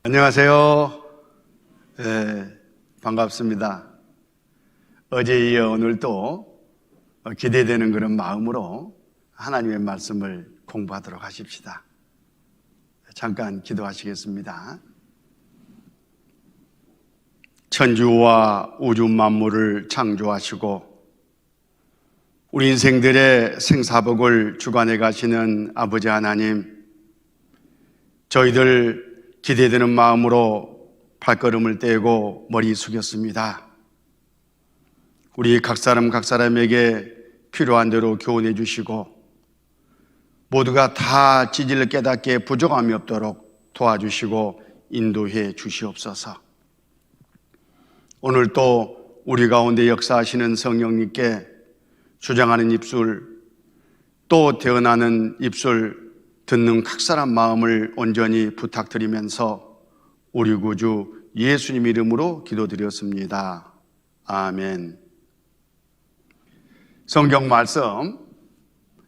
안녕하세요. 반갑습니다. 어제에 이어 오늘도 기대되는 그런 마음으로 하나님의 말씀을 공부하도록 하십시다. 잠깐 기도하시겠습니다. 천주와 우주 만물을 창조하시고 우리 인생들의 생사복을 주관해 가시는 아버지 하나님, 저희들 기대되는 마음으로 발걸음을 떼고 머리 숙였습니다. 우리 각 사람에게 필요한 대로 교훈해 주시고 모두가 다 지질을 깨닫게 부족함이 없도록 도와주시고 인도해 주시옵소서. 오늘 또 우리 가운데 역사하시는 성령님께 주장하는 입술, 또 대언하는 입술, 듣는 각 사람 마음을 온전히 부탁드리면서 우리 구주 예수님 이름으로 기도드렸습니다. 아멘. 성경 말씀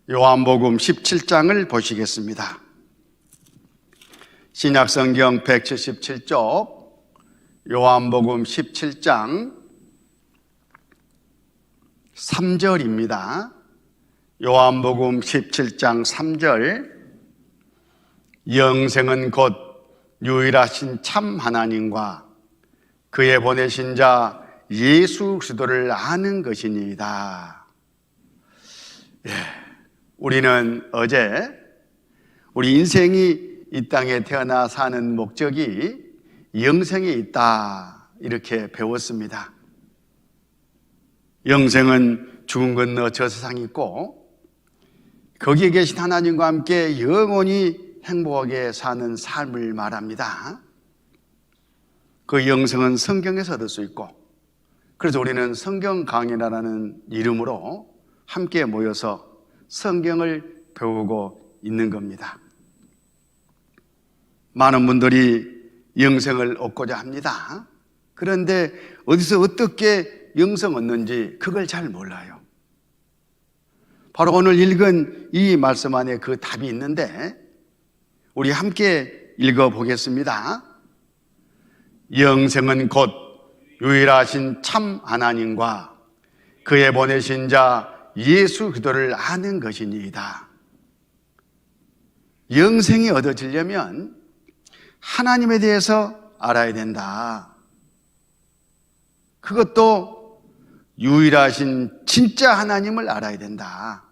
요한복음 17장을 보시겠습니다. 신약성경 177쪽 요한복음 17장 3절입니다. 요한복음 17장 3절, 영생은 곧 유일하신 참 하나님과 그의 보내신 자 예수 그리스도를 아는 것이니이다. 우리는 어제 우리 인생이 이 땅에 태어나 사는 목적이 영생에 있다, 이렇게 배웠습니다. 영생은 죽음 건너 저 세상에 있고 거기에 계신 하나님과 함께 영원히 행복하게 사는 삶을 말합니다. 그 영생은 성경에서 얻을 수 있고, 그래서 우리는 성경 강의라는 이름으로 함께 모여서 성경을 배우고 있는 겁니다. 많은 분들이 영생을 얻고자 합니다. 그런데 어디서 어떻게 영생 얻는지 그걸 잘 몰라요. 바로 오늘 읽은 이 말씀 안에 그 답이 있는데 우리 함께 읽어보겠습니다. 영생은 곧 유일하신 참 하나님과 그의 보내신 자 예수 그리스도를 아는 것이니이다. 영생이 얻어지려면 하나님에 대해서 알아야 된다. 그것도 유일하신 진짜 하나님을 알아야 된다.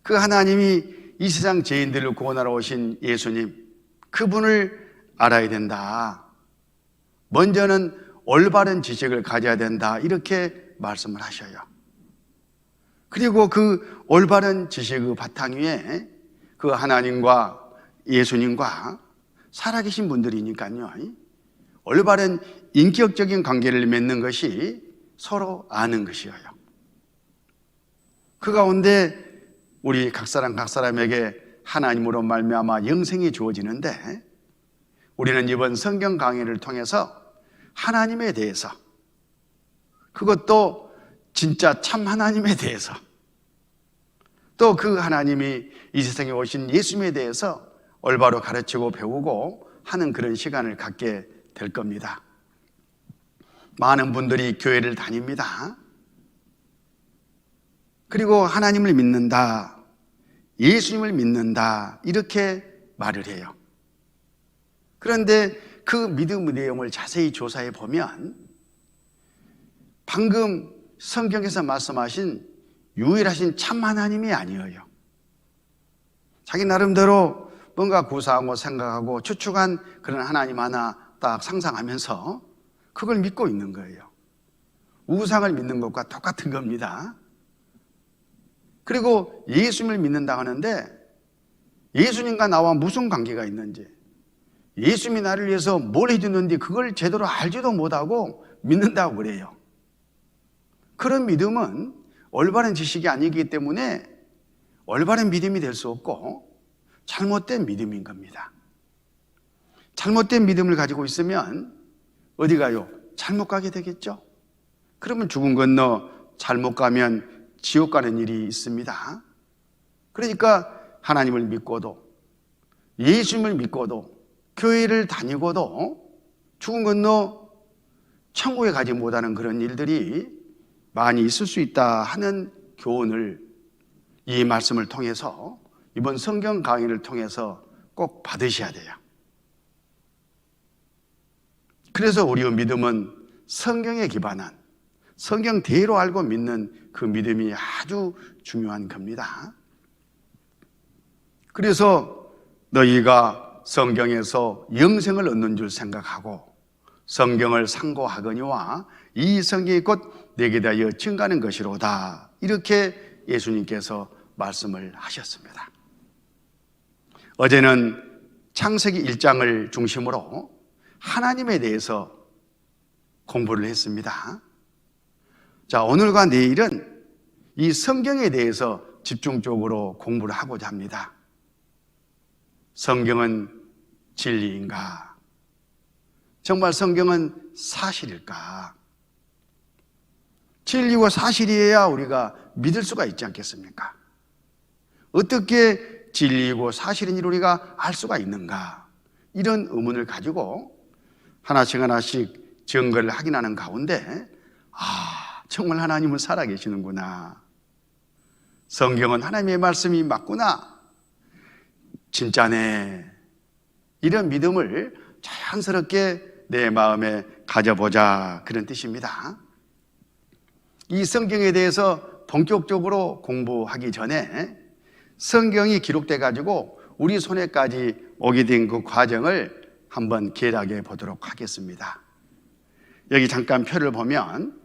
그 하나님이 이 세상 죄인들을 구원하러 오신 예수님, 그분을 알아야 된다. 먼저는 올바른 지식을 가져야 된다, 이렇게 말씀을 하셔요. 그리고 그 올바른 지식의 바탕 위에 그 하나님과 예수님과 살아계신 분들이니까요, 올바른 인격적인 관계를 맺는 것이 서로 아는 것이에요. 그 가운데 우리 각 사람에게 하나님으로 말미암아 영생이 주어지는데, 우리는 이번 성경 강의를 통해서 하나님에 대해서, 그것도 진짜 참 하나님에 대해서, 또 그 하나님이 이 세상에 오신 예수님에 대해서 올바로 가르치고 배우고 하는 그런 시간을 갖게 될 겁니다. 많은 분들이 교회를 다닙니다. 그리고 하나님을 믿는다, 예수님을 믿는다, 이렇게 말을 해요. 그런데 그 믿음의 내용을 자세히 조사해 보면 방금 성경에서 말씀하신 유일하신 참 하나님이 아니에요. 자기 나름대로 뭔가 구사하고 생각하고 추측한 그런 하나님 하나 딱 상상하면서 그걸 믿고 있는 거예요. 우상을 믿는 것과 똑같은 겁니다. 그리고 예수님을 믿는다고 하는데 예수님과 나와 무슨 관계가 있는지, 예수님이 나를 위해서 뭘 해주는지 그걸 제대로 알지도 못하고 믿는다고 그래요. 그런 믿음은 올바른 지식이 아니기 때문에 올바른 믿음이 될 수 없고 잘못된 믿음인 겁니다. 잘못된 믿음을 가지고 있으면 어디 가요? 잘못 가게 되겠죠. 그러면 죽음 건너 잘못 가면 지옥 가는 일이 있습니다. 그러니까 하나님을 믿고도 예수님을 믿고도 교회를 다니고도 죽음 건너 천국에 가지 못하는 그런 일들이 많이 있을 수 있다 하는 교훈을 이 말씀을 통해서, 이번 성경 강의를 통해서 꼭 받으셔야 돼요. 그래서 우리의 믿음은 성경에 기반한, 성경대로 알고 믿는 그 믿음이 아주 중요한 겁니다. 그래서 너희가 성경에서 영생을 얻는 줄 생각하고 성경을 상고하거니와 이 성경이 곧 내게 대하여 증가하는 것이로다, 이렇게 예수님께서 말씀을 하셨습니다. 어제는 창세기 1장을 중심으로 하나님에 대해서 공부를 했습니다. 자, 오늘과 내일은 이 성경에 대해서 집중적으로 공부를 하고자 합니다. 성경은 진리인가? 정말 성경은 사실일까? 진리고 사실이어야 우리가 믿을 수가 있지 않겠습니까? 어떻게 진리이고 사실인 일 우리가 알 수가 있는가? 이런 의문을 가지고 하나씩 하나씩 증거를 확인하는 가운데, 정말 하나님은 살아계시는구나, 성경은 하나님의 말씀이 맞구나, 진짜네, 이런 믿음을 자연스럽게 내 마음에 가져보자, 그런 뜻입니다. 이 성경에 대해서 본격적으로 공부하기 전에 성경이 기록돼 가지고 우리 손에까지 오게 된 그 과정을 한번 계략해 보도록 하겠습니다. 여기 잠깐 표를 보면,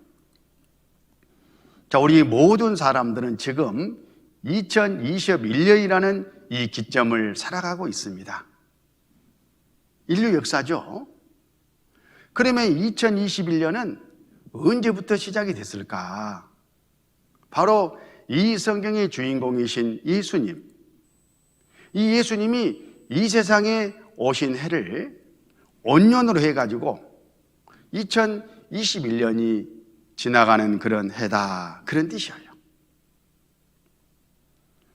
자, 우리 모든 사람들은 지금 2021년이라는 이 기점을 살아가고 있습니다. 인류 역사죠. 그러면 2021년은 언제부터 시작이 됐을까? 바로 이 성경의 주인공이신 예수님, 이 예수님이 이 세상에 오신 해를 온년으로 해가지고 2021년이 지나가는 그런 해다, 그런 뜻이에요.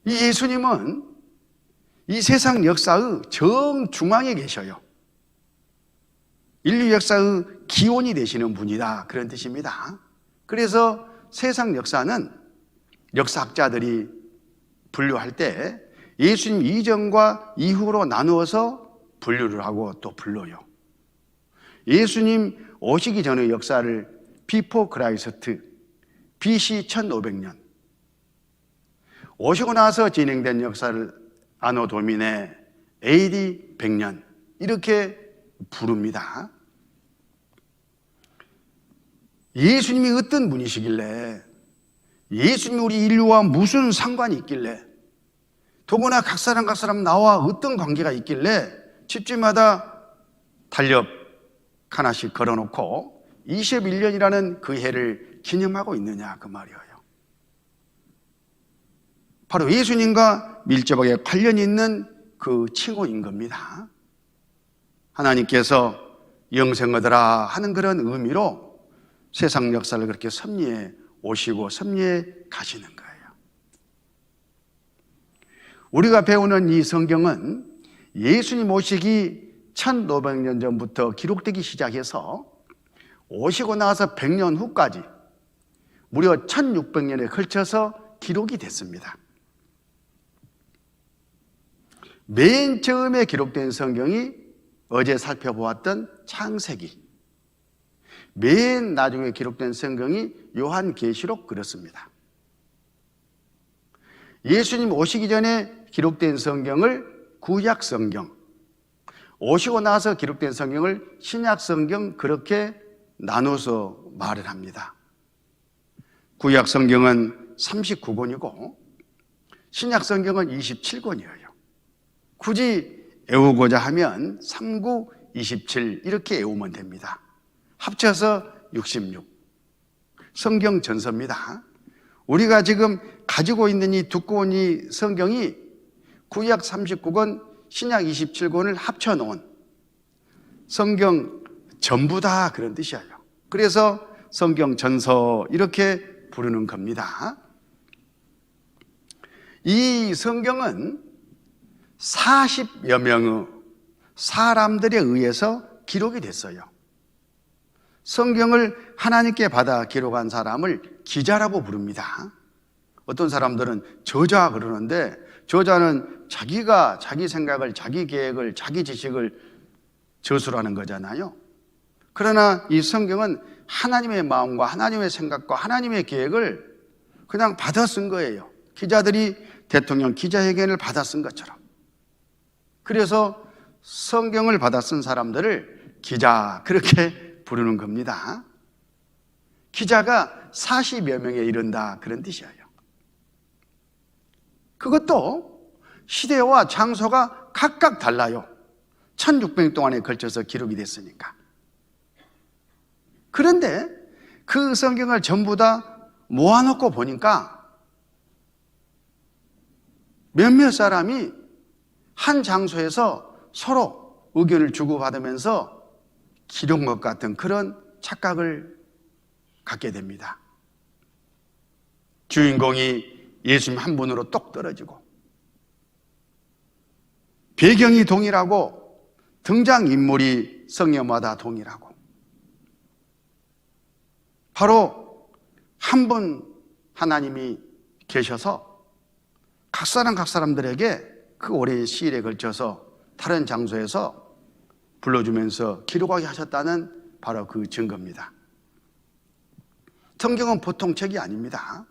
이 예수님은 이 세상 역사의 정중앙에 계셔요. 인류 역사의 기원이 되시는 분이다, 그런 뜻입니다. 그래서 세상 역사는 역사학자들이 분류할 때 예수님 이전과 이후로 나누어서 분류를 하고 또 불러요. 예수님 오시기 전의 역사를 비포 크라이스트, BC 1500년, 오시고 나서 진행된 역사를 아노 도미네 AD 100년, 이렇게 부릅니다. 예수님이 어떤 분이시길래, 예수님이 우리 인류와 무슨 상관이 있길래, 더구나 각 사람 나와 어떤 관계가 있길래 집집마다 달력 하나씩 걸어놓고 21년이라는 그 해를 기념하고 있느냐, 그 말이에요. 바로 예수님과 밀접하게 관련이 있는 그 칭호인 겁니다. 하나님께서 영생 얻으라 하는 그런 의미로 세상 역사를 그렇게 섭리해 오시고 섭리해 가시는 거예요. 우리가 배우는 이 성경은 예수님 오시기 1500년 전부터 기록되기 시작해서 오시고 나서 100년 후까지 무려 1600년에 걸쳐서 기록이 됐습니다. 맨 처음에 기록된 성경이 어제 살펴보았던 창세기, 맨 나중에 기록된 성경이 요한계시록, 그렇습니다. 예수님 오시기 전에 기록된 성경을 구약성경, 오시고 나서 기록된 성경을 신약성경, 그렇게 나눠서 말을 합니다. 구약성경은 39권이고 신약성경은 27권이에요. 굳이 외우고자 하면 39, 27 이렇게 외우면 됩니다. 합쳐서 66. 성경 전서입니다. 우리가 지금 가지고 있는 이 두꺼운 이 성경이 구약 39권, 신약 27권을 합쳐놓은 성경 전부다, 그런 뜻이에요. 그래서 성경 전서 이렇게 부르는 겁니다. 이 성경은 40여 명의 사람들에 의해서 기록이 됐어요. 성경을 하나님께 받아 기록한 사람을 기자라고 부릅니다. 어떤 사람들은 저자 그러는데, 저자는 자기가 자기 생각을, 자기 계획을, 자기 지식을 저술하는 거잖아요. 그러나 이 성경은 하나님의 마음과 하나님의 생각과 하나님의 계획을 그냥 받아 쓴 거예요. 기자들이 대통령 기자회견을 받아 쓴 것처럼. 그래서 성경을 받아 쓴 사람들을 기자, 그렇게 부르는 겁니다. 기자가 40여 명에 이른다, 그런 뜻이에요. 그것도 시대와 장소가 각각 달라요. 1600년 동안에 걸쳐서 기록이 됐으니까. 그런데 그 성경을 전부 다 모아놓고 보니까 몇몇 사람이 한 장소에서 서로 의견을 주고받으면서 기록한 것 같은 그런 착각을 갖게 됩니다. 주인공이 예수님 한 분으로 똑 떨어지고, 배경이 동일하고, 등장인물이 성경마다 동일하고, 바로 한 분 하나님이 계셔서 각 사람들에게 그 오랜 시일에 걸쳐서 다른 장소에서 불러주면서 기록하게 하셨다는 바로 그 증거입니다. 성경은 보통 책이 아닙니다.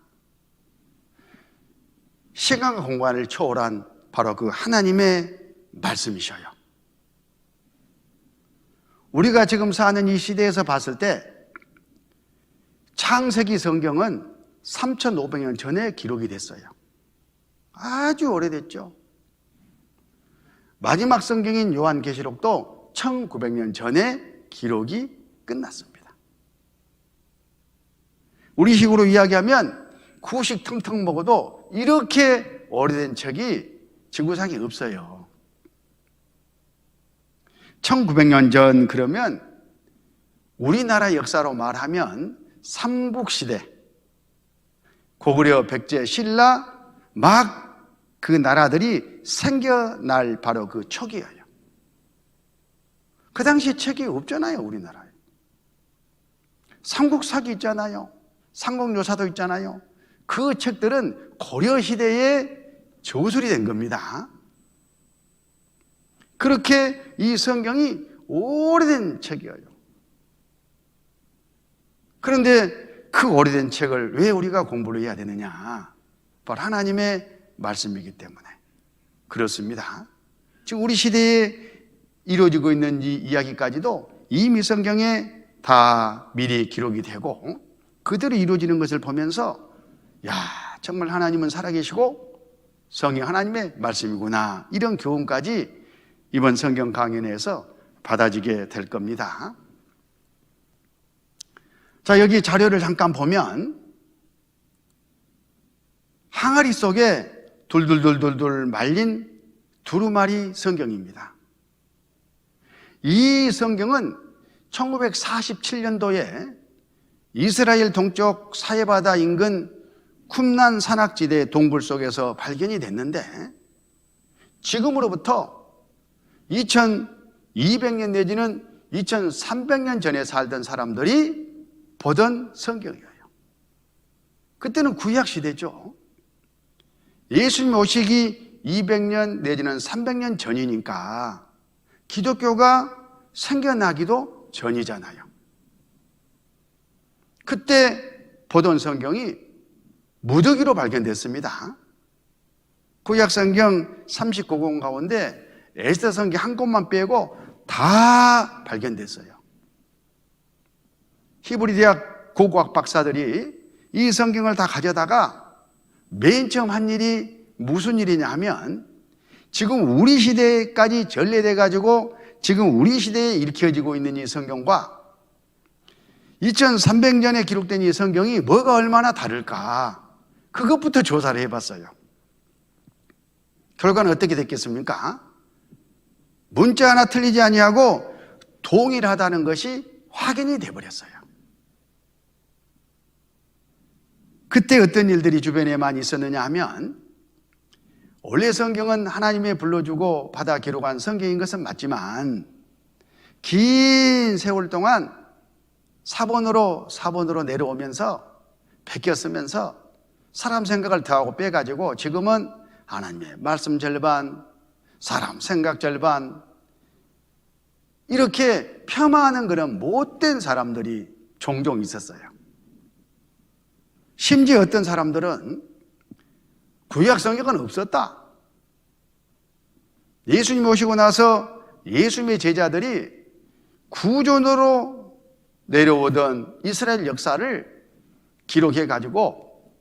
시간과 공간을 초월한 바로 그 하나님의 말씀이셔요. 우리가 지금 사는 이 시대에서 봤을 때 창세기 성경은 3,500년 전에 기록이 됐어요. 아주 오래됐죠. 마지막 성경인 요한계시록도 1900년 전에 기록이 끝났습니다. 우리식으로 이야기하면 구식 텅텅 먹어도 이렇게 오래된 책이 지구상에 없어요. 1900년 전 그러면 우리나라 역사로 말하면 삼국시대, 고구려, 백제, 신라 막 그 나라들이 생겨날 바로 그 초기예요. 그 당시에 책이 없잖아요, 우리나라에. 삼국사기 있잖아요. 삼국요사도 있잖아요. 그 책들은 고려 시대에 저술이 된 겁니다. 그렇게 이 성경이 오래된 책이에요. 그런데 그 오래된 책을 왜 우리가 공부를 해야 되느냐? 바로 하나님의 말씀이기 때문에 그렇습니다. 지금 우리 시대에 이루어지고 있는 이 이야기까지도 이미 성경에 다 미리 기록이 되고 그대로 이루어지는 것을 보면서, 야, 정말 하나님은 살아계시고 성경 하나님의 말씀이구나, 이런 교훈까지 이번 성경 강연에서 받아지게 될 겁니다. 자, 여기 자료를 잠깐 보면 항아리 속에 돌돌돌돌돌 말린 두루마리 성경입니다. 이 성경은 1947년도에 이스라엘 동쪽 사해바다 인근 쿰란 산악지대 동굴 속에서 발견이 됐는데, 지금으로부터 2200년 내지는 2300년 전에 살던 사람들이 보던 성경이에요. 그때는 구약 시대죠. 예수님 오시기 200년 내지는 300년 전이니까 기독교가 생겨나기도 전이잖아요. 그때 보던 성경이 무더기로 발견됐습니다. 구약 성경 39권 가운데 에스더 성경 한 권만 빼고 다 발견됐어요. 히브리 대학 고고학 박사들이 이 성경을 다 가져다가 맨 처음 한 일이 무슨 일이냐 하면, 지금 우리 시대까지 전래돼 가지고 지금 우리 시대에 읽혀지고 있는 이 성경과 2300년에 기록된 이 성경이 뭐가 얼마나 다를까, 그것부터 조사를 해봤어요. 결과는 어떻게 됐겠습니까? 문자 하나 틀리지 아니하고 동일하다는 것이 확인이 돼버렸어요. 그때 어떤 일들이 주변에 많이 있었느냐 하면, 원래 성경은 하나님이 불러주고 받아 기록한 성경인 것은 맞지만 긴 세월 동안 사본으로 내려오면서 베껴 쓰면서 사람 생각을 더하고 빼가지고 지금은 하나님의 말씀 절반, 사람 생각 절반, 이렇게 폄하하는 그런 못된 사람들이 종종 있었어요. 심지어 어떤 사람들은 구약 성경은 없었다. 예수님 오시고 나서 예수님의 제자들이 구존으로 내려오던 이스라엘 역사를 기록해 가지고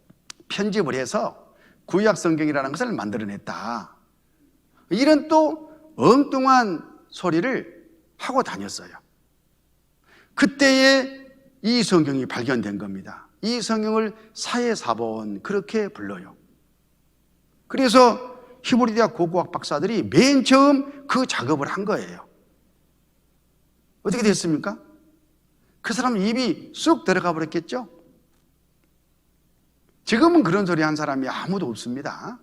편집을 해서 구약 성경이라는 것을 만들어냈다. 이런 또 엉뚱한 소리를 하고 다녔어요. 그때에 이 성경이 발견된 겁니다. 이 성경을 사해사본 그렇게 불러요. 그래서 히브리 대학 고고학 박사들이 맨 처음 그 작업을 한 거예요. 어떻게 됐습니까? 그 사람 입이 쑥 들어가 버렸겠죠? 지금은 그런 소리 한 사람이 아무도 없습니다.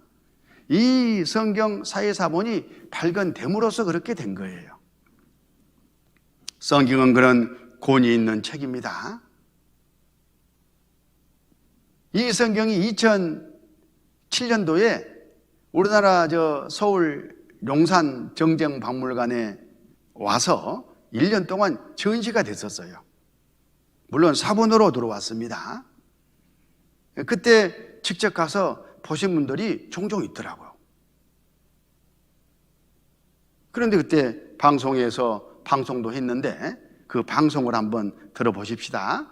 이 성경 사해사본이 발견됨으로써 그렇게 된 거예요. 성경은 그런 권위 있는 책입니다. 이 성경이 2007년도에 우리나라 서울 용산 정정박물관에 와서 1년 동안 전시가 됐었어요. 물론 사본으로 들어왔습니다. 그때 직접 가서 보신 분들이 종종 있더라고요. 그런데 그때 방송에서 방송도 했는데 그 방송을 한번 들어보십시다.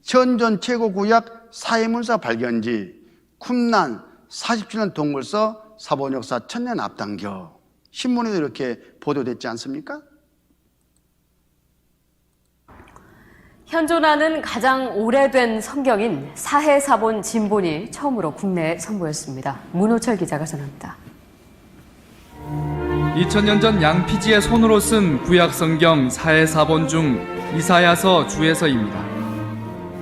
현존 최고 구약 사해문서 발견지 쿰난 47년 동물서 사본역사 천년 앞당겨. 신문에도 이렇게 보도됐지 않습니까? 현존하는 가장 오래된 성경인 사해사본 진본이 처음으로 국내에 선보였습니다. 문호철 기자가 전합니다. 2000년 전 양피지의 손으로 쓴 구약 성경 사해사본 중 이사야서 주에서입니다.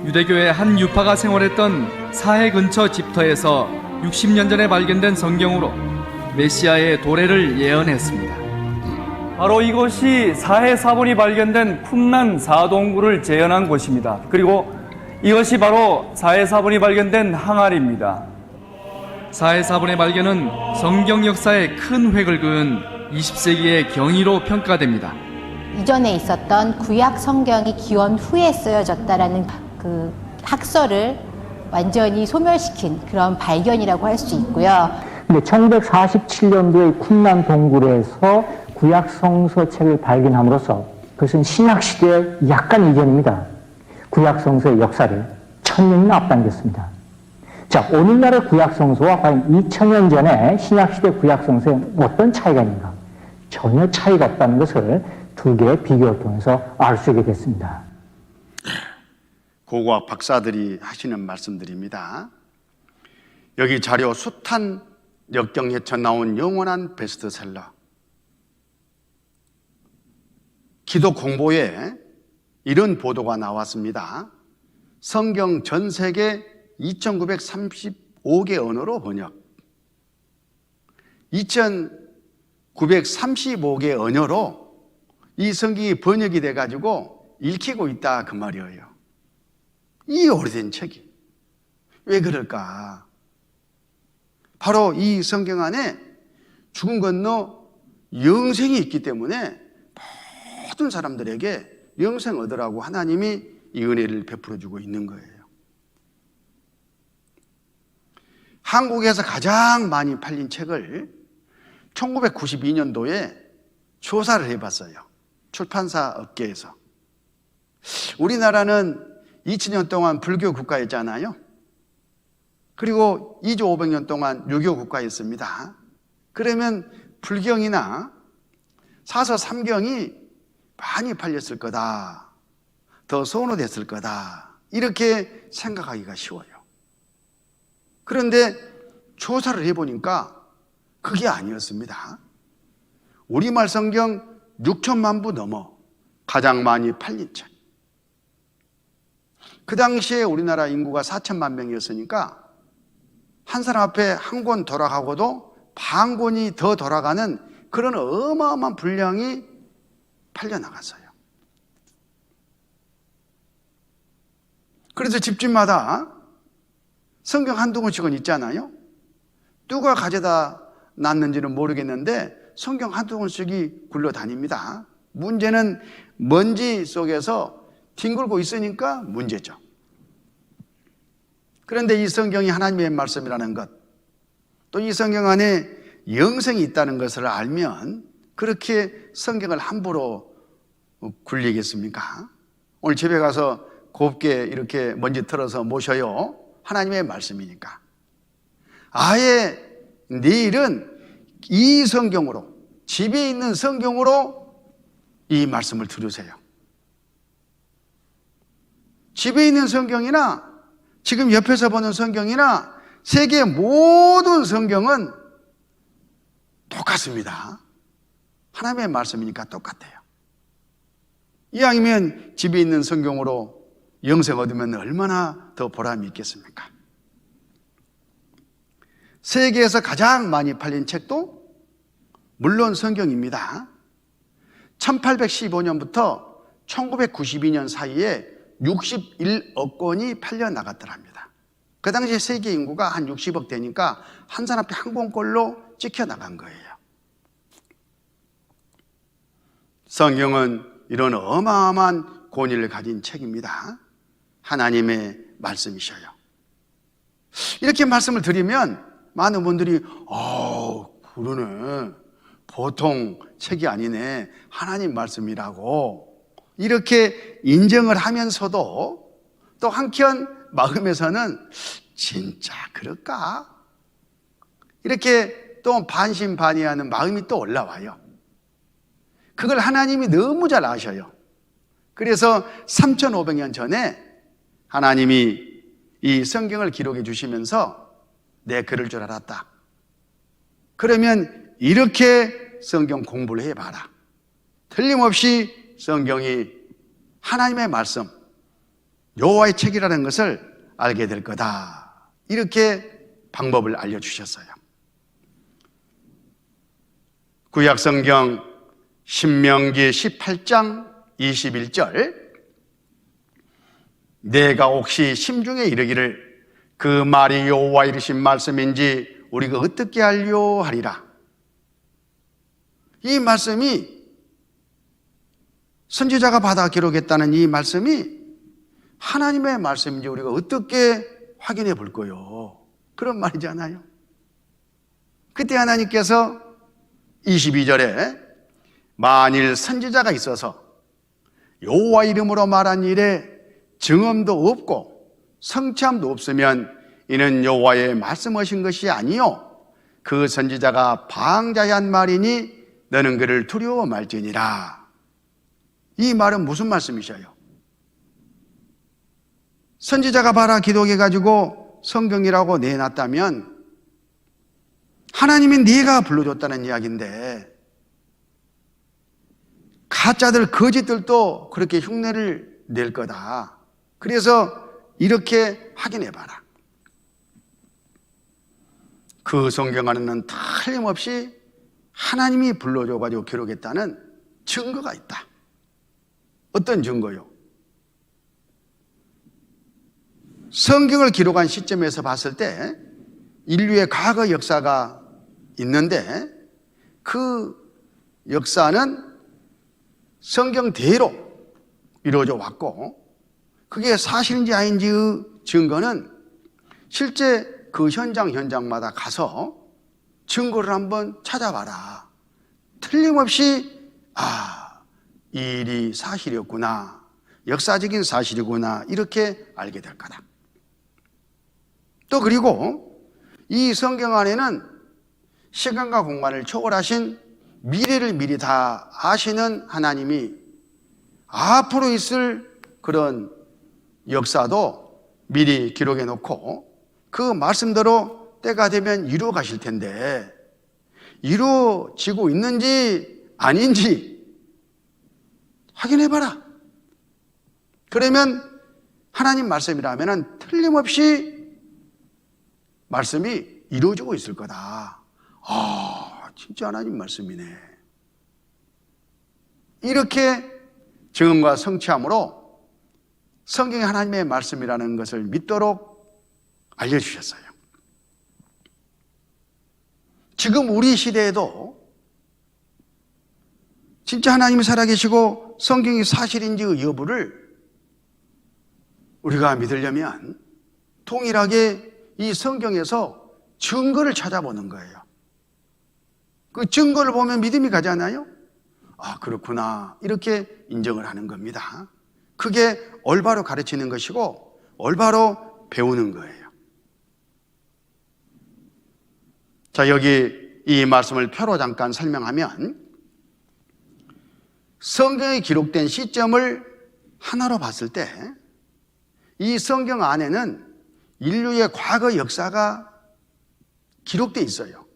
유대교의 한 유파가 생활했던 사해 근처 집터에서 60년 전에 발견된 성경으로 메시아의 도래를 예언했습니다. 바로 이곳이 사해사본이 발견된 쿰난 사동구를 재현한 곳입니다. 그리고 이것이 바로 사해사본이 발견된 항아리입니다. 사해사본의 발견은 성경 역사에 큰 획을 그은 20세기의 경이로 평가됩니다. 이전에 있었던 구약 성경이 기원 후에 쓰여졌다라는 그 학설을 완전히 소멸시킨 그런 발견이라고 할 수 있고요. 근데 1947년도에 쿰난 동굴에서 구약 성서책을 발견함으로써 그것은 신약 시대의 약간 이전입니다. 구약 성서의 역사를 1000년이나 앞당겼습니다. 자, 오늘날의 구약 성서와 과연 2000년 전에 신약 시대 구약 성서에 어떤 차이가 있는가? 전혀 차이가 없다는 것을 두 개의 비교를 통해서 알 수 있게 됐습니다. 고고학 박사들이 하시는 말씀들입니다. 여기 자료 숱한 역경에쳐 나온 영원한 베스트셀러. 기독 공보에 이런 보도가 나왔습니다. 성경 전 세계 2935개 언어로 번역. 2935개 언어로 이 성경이 번역이 돼가지고 읽히고 있다 그 말이에요. 이 오래된 책이 왜 그럴까? 바로 이 성경 안에 죽음 건너 영생이 있기 때문에 모든 사람들에게 영생 얻으라고 하나님이 이 은혜를 베풀어 주고 있는 거예요. 한국에서 가장 많이 팔린 책을 1992년도에 조사를 해봤어요. 출판사 업계에서. 우리나라는 2000년 동안 불교 국가였잖아요. 그리고 2조 500년 동안 유교 국가였습니다. 그러면 불경이나 사서 삼경이 많이 팔렸을 거다. 더 선호됐을 거다. 이렇게 생각하기가 쉬워요. 그런데 조사를 해보니까 그게 아니었습니다. 우리말 성경 6천만 부 넘어 가장 많이 팔린 책. 그 당시에 우리나라 인구가 4천만 명이었으니까 한 사람 앞에 한 권 돌아가고도 반 권이 더 돌아가는 그런 어마어마한 분량이 팔려나갔어요. 그래서 집집마다 성경 한두 권씩은 있잖아요. 누가 가져다 놨는지는 모르겠는데 성경 한두 권씩이 굴러다닙니다. 문제는 먼지 속에서 뒹굴고 있으니까 문제죠. 그런데 이 성경이 하나님의 말씀이라는 것, 또 이 성경 안에 영생이 있다는 것을 알면 그렇게 성경을 함부로 굴리겠습니까? 오늘 집에 가서 곱게 이렇게 먼지 털어서 모셔요. 하나님의 말씀이니까. 아예 내일은 이 성경으로, 집에 있는 성경으로 이 말씀을 들으세요. 집에 있는 성경이나 지금 옆에서 보는 성경이나 세계 모든 성경은 똑같습니다. 하나님의 말씀이니까 똑같아요. 이왕이면 집에 있는 성경으로 영생 얻으면 얼마나 더 보람이 있겠습니까? 세계에서 가장 많이 팔린 책도 물론 성경입니다. 1815년부터 1992년 사이에 61억 권이 팔려나갔더랍니다. 그 당시에 세계 인구가 한 60억 되니까 한 사람 앞에 한 권꼴로 찍혀나간 거예요. 성경은 이런 어마어마한 권위를 가진 책입니다. 하나님의 말씀이셔요. 이렇게 말씀을 드리면 많은 분들이 그러네, 보통 책이 아니네, 하나님 말씀이라고 이렇게 인정을 하면서도 또 한켠 마음에서는 진짜 그럴까? 이렇게 또 반신반의하는 마음이 또 올라와요. 그걸 하나님이 너무 잘 아셔요. 그래서 3,500년 전에 하나님이 이 성경을 기록해 주시면서 내 그럴 줄 알았다. 그러면 이렇게 성경 공부를 해봐라. 틀림없이 성경이 하나님의 말씀, 여호와의 책이라는 것을 알게 될 거다. 이렇게 방법을 알려주셨어요. 구약성경 신명기 18장 21절, 내가 혹시 심중에 이르기를 그 말이 여호와 이르신 말씀인지 우리가 어떻게 알려 하리라. 이 말씀이 선지자가 받아 기록했다는 이 말씀이 하나님의 말씀인지 우리가 어떻게 확인해 볼 거요? 그런 말이잖아요. 그때 하나님께서 22절에 만일 선지자가 있어서 여호와 이름으로 말한 일에 증언도 없고 성취함도 없으면 이는 여호와의 말씀하신 것이 아니요 그 선지자가 방자히 한 말이니 너는 그를 두려워 말지니라. 이 말은 무슨 말씀이셔요? 선지자가 봐라 기록해가지고 성경이라고 내놨다면 하나님이 네가 불러줬다는 이야기인데, 가짜들 거짓들도 그렇게 흉내를 낼 거다. 그래서 이렇게 확인해봐라. 그 성경 안에는 틀림없이 하나님이 불러줘가지고 기록했다는 증거가 있다. 어떤 증거요? 성경을 기록한 시점에서 봤을 때 인류의 과거 역사가 있는데 그 역사는 성경대로 이루어져 왔고, 그게 사실인지 아닌지의 증거는 실제 그 현장마다 가서 증거를 한번 찾아봐라. 틀림없이 이 일이 사실이었구나, 역사적인 사실이구나, 이렇게 알게 될 거다. 또 그리고 이 성경 안에는 시간과 공간을 초월하신 미래를 미리 다 아시는 하나님이 앞으로 있을 그런 역사도 미리 기록해 놓고 그 말씀대로 때가 되면 이루어 가실 텐데, 이루어지고 있는지 아닌지 확인해 봐라. 그러면 하나님 말씀이라면 틀림없이 말씀이 이루어지고 있을 거다. 진짜 하나님 말씀이네. 이렇게 증언과 성취함으로 성경이 하나님의 말씀이라는 것을 믿도록 알려주셨어요. 지금 우리 시대에도 진짜 하나님이 살아계시고 성경이 사실인지 여부를 우리가 믿으려면 동일하게 이 성경에서 증거를 찾아보는 거예요. 그 증거를 보면 믿음이 가잖아요. 그렇구나. 이렇게 인정을 하는 겁니다. 그게 올바로 가르치는 것이고 올바로 배우는 거예요. 자, 여기 이 말씀을 표로 잠깐 설명하면 성경에 기록된 시점을 하나로 봤을 때 이 성경 안에는 인류의 과거 역사가 기록되어 있어요.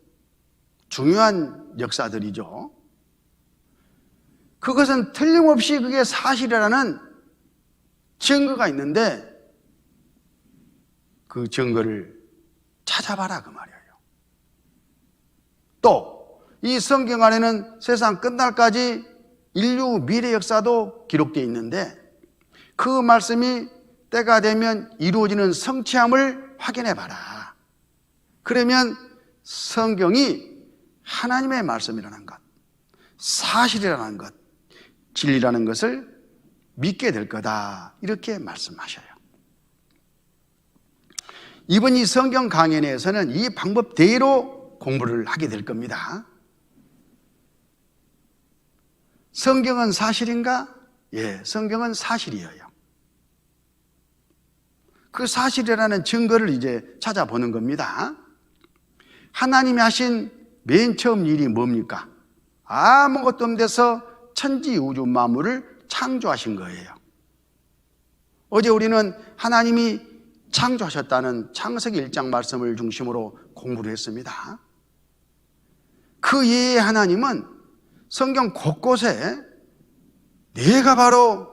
중요한 역사들이죠. 그것은 틀림없이 그게 사실이라는 증거가 있는데 그 증거를 찾아봐라 그 말이에요. 또 이 성경 안에는 세상 끝날까지 인류 미래 역사도 기록되어 있는데 그 말씀이 때가 되면 이루어지는 성취함을 확인해 봐라. 그러면 성경이 하나님의 말씀이라는 것, 사실이라는 것, 진리라는 것을 믿게 될 거다. 이렇게 말씀하셔요. 이번 이 성경 강연 내에서는 이 방법대로 공부를 하게 될 겁니다. 성경은 사실인가? 예, 성경은 사실이에요. 그 사실이라는 증거를 이제 찾아보는 겁니다. 하나님이 하신 맨 처음 일이 뭡니까? 아무것도 없는 데서 천지 우주 만물을 창조하신 거예요. 어제 우리는 하나님이 창조하셨다는 창세기 1장 말씀을 중심으로 공부를 했습니다. 그 예의 하나님은 성경 곳곳에 내가 바로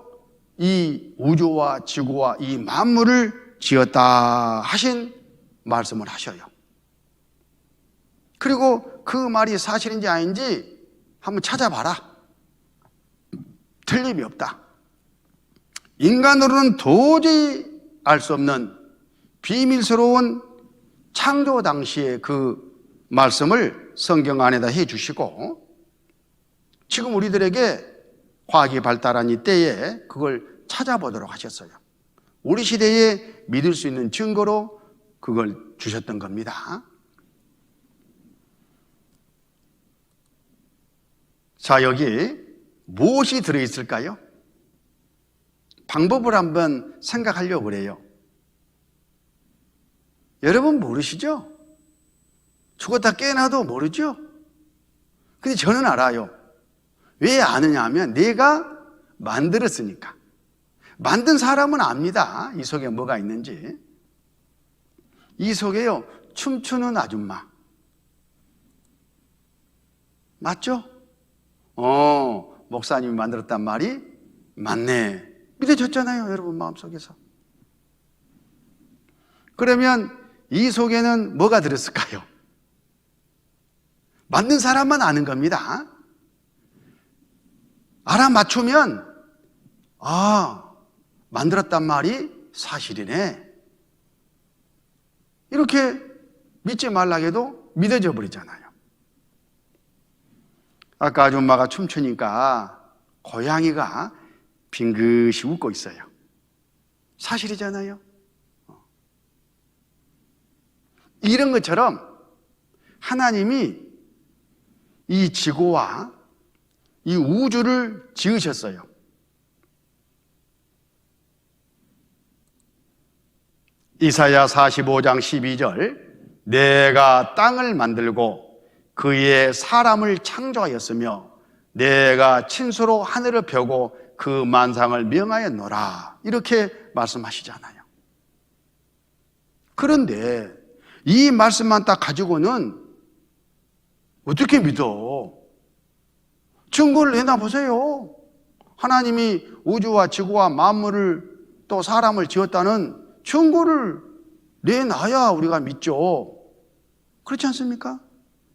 이 우주와 지구와 이 만물을 지었다 하신 말씀을 하셔요. 그리고 그 말이 사실인지 아닌지 한번 찾아봐라. 틀림이 없다. 인간으로는 도저히 알 수 없는 비밀스러운 창조 당시의 그 말씀을 성경 안에다 해 주시고 지금 우리들에게 과학이 발달한 이때에 그걸 찾아보도록 하셨어요. 우리 시대에 믿을 수 있는 증거로 그걸 주셨던 겁니다. 자, 여기 무엇이 들어있을까요? 방법을 한번 생각하려고 그래요. 여러분 모르시죠? 죽었다 깨어나도 모르죠? 근데 저는 알아요. 왜 아느냐 하면 내가 만들었으니까. 만든 사람은 압니다. 이 속에 뭐가 있는지. 이 속에요, 춤추는 아줌마. 맞죠? 목사님이 만들었단 말이 맞네. 믿어졌잖아요, 여러분 마음속에서. 그러면 이 속에는 뭐가 들었을까요? 만든 사람만 아는 겁니다. 알아맞추면 만들었단 말이 사실이네. 이렇게 믿지 말라 해도 믿어져 버리잖아요. 아까 아줌마가 춤추니까 고양이가 빙긋이 웃고 있어요. 사실이잖아요. 이런 것처럼 하나님이 이 지구와 이 우주를 지으셨어요. 이사야 45장 12절 내가 땅을 만들고 그의 사람을 창조하였으며 내가 친수로 하늘을 펴고 그 만상을 명하였노라 이렇게 말씀하시잖아요. 그런데 이 말씀만 딱 가지고는 어떻게 믿어? 증거를 내놔보세요. 하나님이 우주와 지구와 만물을 또 사람을 지었다는 증거를 네, 나야 우리가 믿죠. 그렇지 않습니까?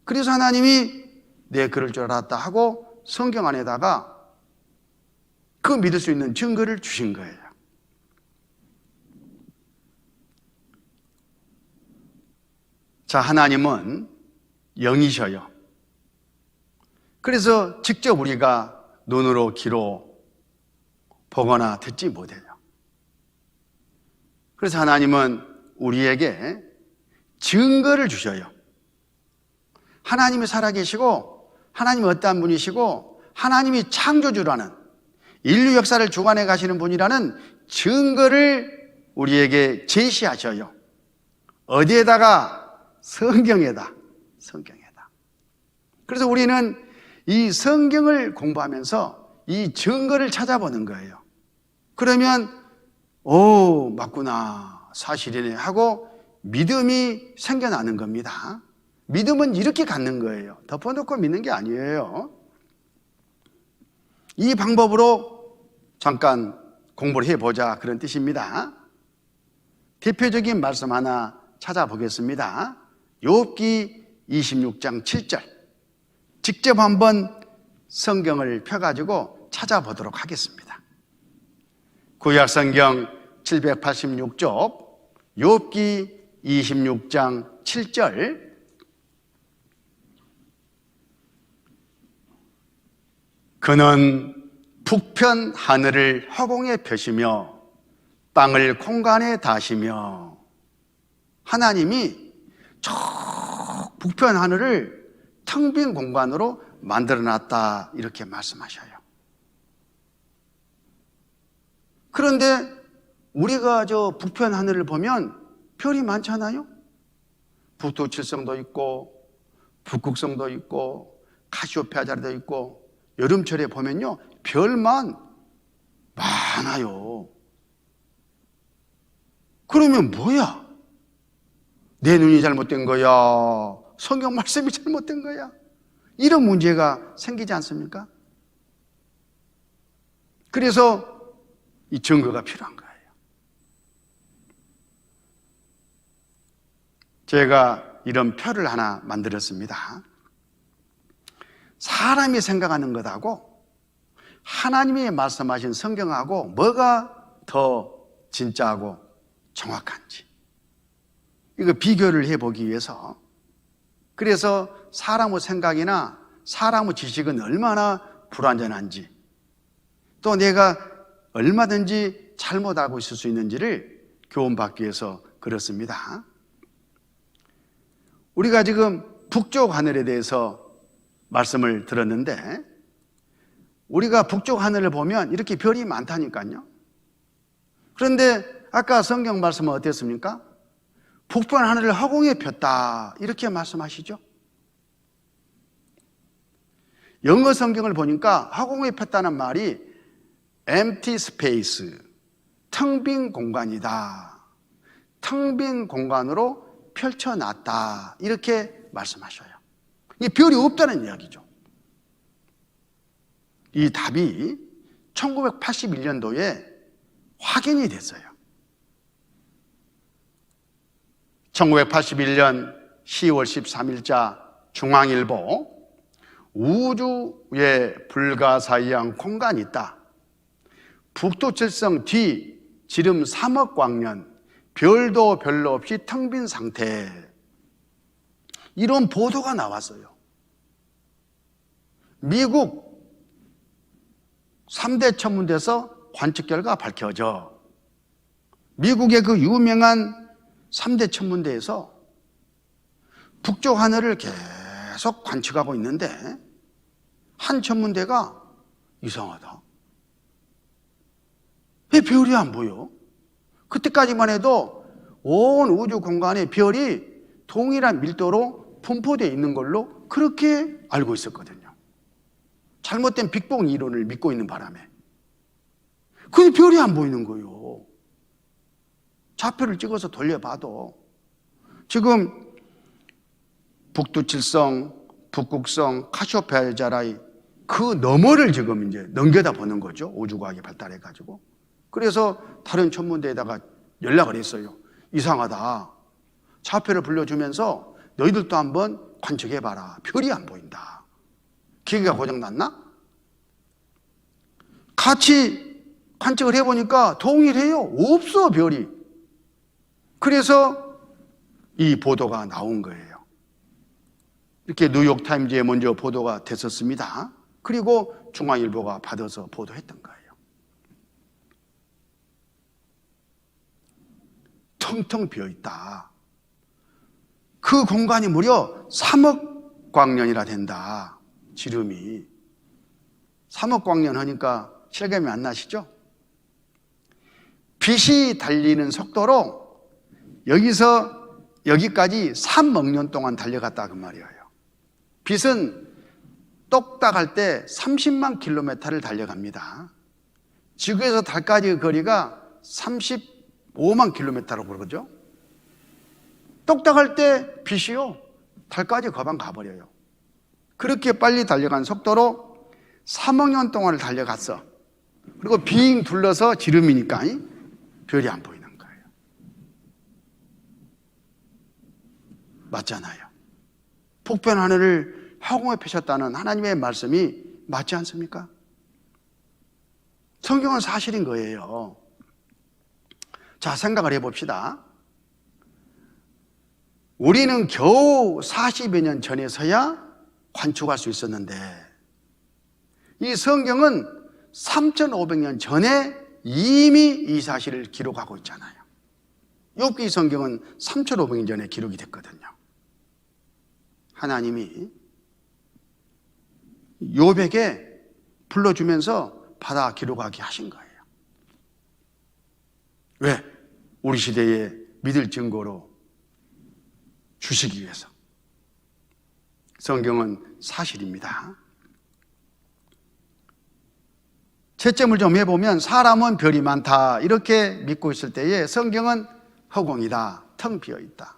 그래서 하나님이 네, 그럴 줄 알았다 하고 성경 안에다가 그 믿을 수 있는 증거를 주신 거예요. 자, 하나님은 영이셔요. 그래서 직접 우리가 눈으로 귀로 보거나 듣지 못해요. 그래서 하나님은 우리에게 증거를 주셔요. 하나님이 살아계시고 하나님이 어떠한 분이시고 하나님이 창조주라는 인류 역사를 주관해 가시는 분이라는 증거를 우리에게 제시하셔요. 어디에다가? 성경에다. 성경에다. 그래서 우리는 이 성경을 공부하면서 이 증거를 찾아보는 거예요. 그러면 오, 맞구나, 사실이네 하고 믿음이 생겨나는 겁니다. 믿음은 이렇게 갖는 거예요. 덮어놓고 믿는 게 아니에요. 이 방법으로 잠깐 공부를 해보자, 그런 뜻입니다. 대표적인 말씀 하나 찾아보겠습니다. 욥기 26장 7절. 직접 한번 성경을 펴가지고 찾아보도록 하겠습니다. 구약성경 786쪽 욥기 26장 7절. 그는 북편 하늘을 허공에 펴시며 땅을 공간에 다시며. 하나님이 저 북편 하늘을 텅 빈 공간으로 만들어놨다, 이렇게 말씀하셔요. 그런데 우리가 저 북편 하늘을 보면 별이 많잖아요. 북두칠성도 있고 북극성도 있고 카시오페아자리도 있고, 여름철에 보면요 별만 많아요. 그러면 뭐야? 내 눈이 잘못된 거야? 성경 말씀이 잘못된 거야? 이런 문제가 생기지 않습니까? 그래서 이 증거가 필요한 거예요. 제가 이런 표를 하나 만들었습니다. 사람이 생각하는 것하고 하나님이 말씀하신 성경하고 뭐가 더 진짜하고 정확한지, 이거 비교를 해보기 위해서, 그래서 사람의 생각이나 사람의 지식은 얼마나 불완전한지, 또 내가 얼마든지 잘못 알고 있을 수 있는지를 교훈받기 위해서 그렇습니다. 우리가 지금 북쪽 하늘에 대해서 말씀을 들었는데, 우리가 북쪽 하늘을 보면 이렇게 별이 많다니까요. 그런데 아까 성경 말씀은 어땠습니까? 북편 하늘을 허공에 폈다, 이렇게 말씀하시죠. 영어 성경을 보니까 허공에 폈다는 말이 empty space, 텅 빈 공간이다, 텅 빈 공간으로 펼쳐놨다, 이렇게 말씀하셔요. 이게 별이 없다는 이야기죠. 이 답이 1981년도에 확인이 됐어요. 1981년 10월 13일자 중앙일보, 우주에 불가사의한 공간이 있다. 북두칠성 뒤 지름 3억 광년, 별도 별로 없이 텅 빈 상태, 이런 보도가 나왔어요. 미국 3대 천문대에서 관측 결과 밝혀져. 미국의 그 유명한 3대 천문대에서 북쪽 하늘을 계속 관측하고 있는데, 한 천문대가 이상하다, 왜 별이 안 보여? 그때까지만 해도 온 우주 공간에 별이 동일한 밀도로 분포되어 있는 걸로 그렇게 알고 있었거든요. 잘못된 빅봉 이론을 믿고 있는 바람에. 근데 별이 안 보이는 거예요. 좌표를 찍어서 돌려봐도. 지금 북두칠성, 북극성, 카시오페아자라이 그 너머를 지금 이제 넘겨다 보는 거죠. 우주과학이 발달해가지고. 그래서 다른 천문대에다가 연락을 했어요. 이상하다, 좌표를 불러주면서 너희들도 한번 관측해봐라. 별이 안 보인다. 기계가 고장났나? 같이 관측을 해보니까 동일해요. 없어, 별이. 그래서 이 보도가 나온 거예요. 이렇게 뉴욕타임즈에 먼저 보도가 됐었습니다. 그리고 중앙일보가 받아서 보도했던 거예요. 텅텅 비어있다. 그 공간이 무려 3억 광년이나 된다. 지름이. 3억 광년 하니까 실감이 안 나시죠? 빛이 달리는 속도로 여기서 여기까지 3억 년 동안 달려갔다 그 말이에요. 빛은 똑딱할 때 30만 킬로미터를 달려갑니다. 지구에서 달까지 거리가 35만 킬로미터라고 그러죠. 똑딱할 때 빛이요, 달까지 거방 가버려요. 그렇게 빨리 달려간 속도로 3억 년 동안을 달려갔어. 그리고 빙 둘러서 지름이니까 별이 안 보이는 거예요. 맞잖아요. 폭변 하늘을 화공에 펴셨다는 하나님의 말씀이 맞지 않습니까? 성경은 사실인 거예요. 자, 생각을 해봅시다. 우리는 겨우 40여 년 전에서야 관측할 수 있었는데 이 성경은 3,500년 전에 이미 이 사실을 기록하고 있잖아요. 욥기 성경은 3,500년 전에 기록이 됐거든요. 하나님이 욥에게 불러주면서 받아 기록하게 하신 거예요. 왜? 우리 시대에 믿을 증거로 주시기 위해서. 성경은 사실입니다. 채점을 좀 해보면 사람은 별이 많다 이렇게 믿고 있을 때에 성경은 허공이다, 텅 비어있다.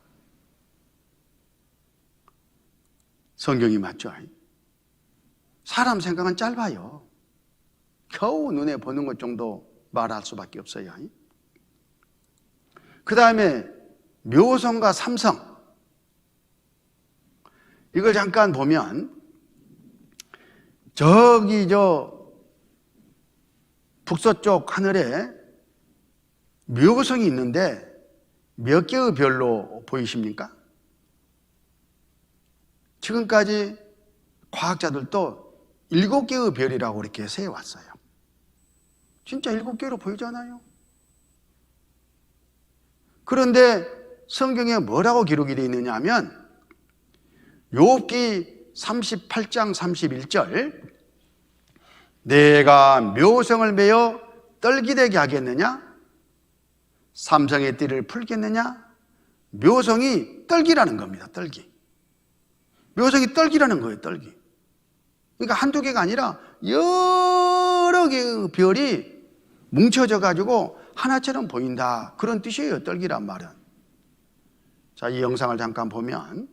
성경이 맞죠? 사람 생각은 짧아요. 겨우 눈에 보는 것 정도 말할 수밖에 없어요. 그 다음에 묘성과 삼성, 이걸 잠깐 보면 저기 북서쪽 하늘에 묘성이 있는데 몇 개의 별로 보이십니까? 지금까지 과학자들도 7개의 별이라고 이렇게 세워왔어요. 진짜 7개로 보이잖아요. 그런데 성경에 뭐라고 기록이 되어 있느냐 하면 욥기 38장 31절, 내가 묘성을 메어 떨기되게 하겠느냐? 삼성의 띠를 풀겠느냐? 묘성이 떨기라는 겁니다. 떨기. 묘성이 떨기라는 거예요. 떨기. 그러니까 한두 개가 아니라 여러 개의 별이 뭉쳐져 가지고 하나처럼 보인다. 그런 뜻이에요. 떨기란 말은. 자, 이 영상을 잠깐 보면,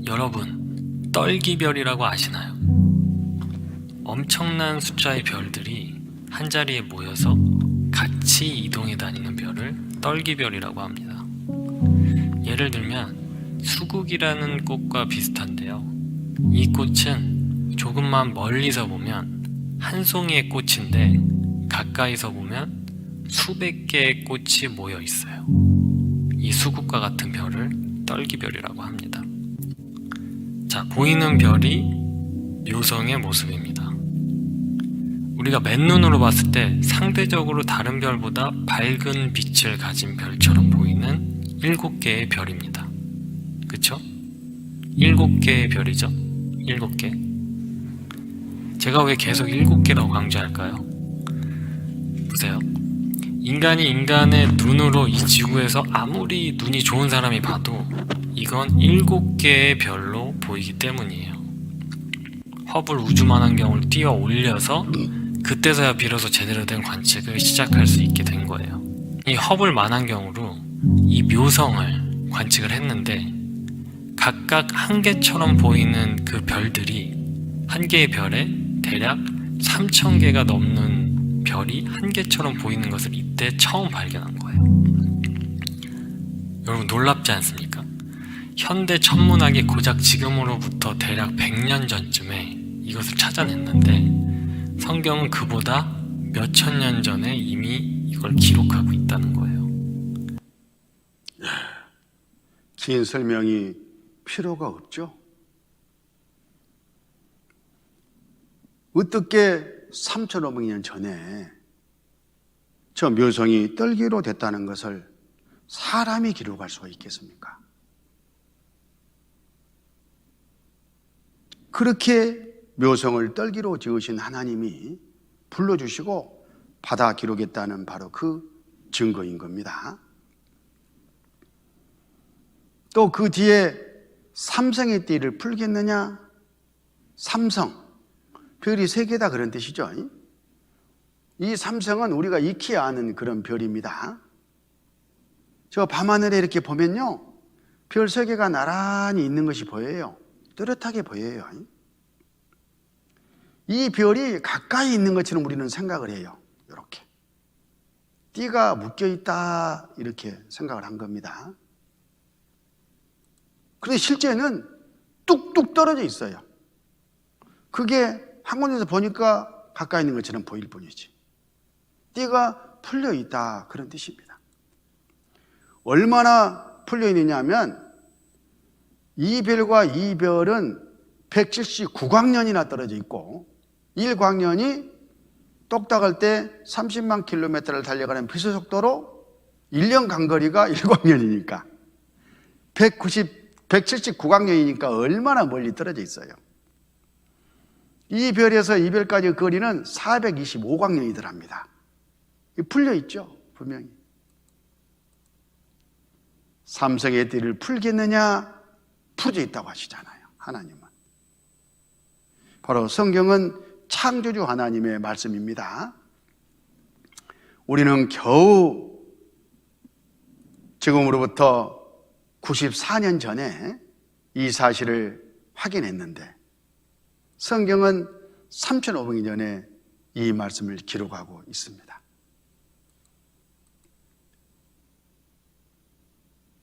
여러분, 떨기별이라고 아시나요? 엄청난 숫자의 별들이 한자리에 모여서 같이 이동해 다니는 별을 떨기별이라고 합니다. 예를 들면 수국이라는 꽃과 비슷한데요. 이 꽃은 조금만 멀리서 보면 한 송이의 꽃인데 가까이서 보면 수백 개의 꽃이 모여 있어요. 이 수국과 같은 별을 떨기별이라고 합니다. 자, 보이는 별이 묘성의 모습입니다. 우리가 맨눈으로 봤을 때 상대적으로 다른 별보다 밝은 빛을 가진 별처럼 보이는 7개의 별입니다. 그쵸? 7개의 별이죠? 7개. 제가 왜 계속 7개라고 강조할까요? 보세요. 인간이 인간의 눈으로 이 지구에서 아무리 눈이 좋은 사람이 봐도 이건 7개의 별로 보이기 때문이에요. 허블 우주만원경을 띄어 올려서 그때서야 비로소 제대로 된 관측을 시작할 수 있게 된 거예요. 이 허블 만원경으로 이 묘성을 관측을 했는데 각각 한 개처럼 보이는 그 별들이 한 개의 별에 대략 3,000개가 넘는 별이 한 개처럼 보이는 것을 이때 처음 발견한 거예요. 여러분 놀랍지 않습니까? 현대 천문학이 고작 지금으로부터 대략 100년 전쯤에 이것을 찾아냈는데 성경은 그보다 몇천 년 전에 이미 이걸 기록하고 있다는 거예요. 긴 설명이 필요가 없죠. 어떻게 3,500년 전에 저 묘성이 떨기로 됐다는 것을 사람이 기록할 수가 있겠습니까? 그렇게 묘성을 떨기로 지으신 하나님이 불러주시고 받아 기록했다는 바로 그 증거인 겁니다. 또 그 뒤에 삼성의 띠를 풀겠느냐? 삼성, 별이 3개다 그런 뜻이죠. 이 삼성은 우리가 익히 아는 그런 별입니다. 저 밤하늘에 이렇게 보면요, 별 3개가 나란히 있는 것이 보여요. 뚜렷하게 보여요. 이 별이 가까이 있는 것처럼 우리는 생각을 해요. 이렇게 띠가 묶여 있다 이렇게 생각을 한 겁니다. 그런데 실제는 뚝뚝 떨어져 있어요. 그게 한 군데서 보니까 가까이 있는 것처럼 보일 뿐이지. 띠가 풀려 있다 그런 뜻입니다. 얼마나 풀려 있느냐 하면 이 별과 이 별은 179광년이나 떨어져 있고 1광년이 똑딱할 때 30만 킬로미터를 달려가는 비수속도로 1년 간거리가 1광년이니까 179광년이니까 얼마나 멀리 떨어져 있어요. 이 별에서 이 별까지 거리는 425광년이더랍니다. 풀려 있죠, 분명히. 삼성의 띠를 풀겠느냐? 풀어져 있다고 하시잖아요, 하나님은. 바로 성경은 창조주 하나님의 말씀입니다. 우리는 겨우 지금으로부터 94년 전에 이 사실을 확인했는데 성경은 3,500년 전에 이 말씀을 기록하고 있습니다.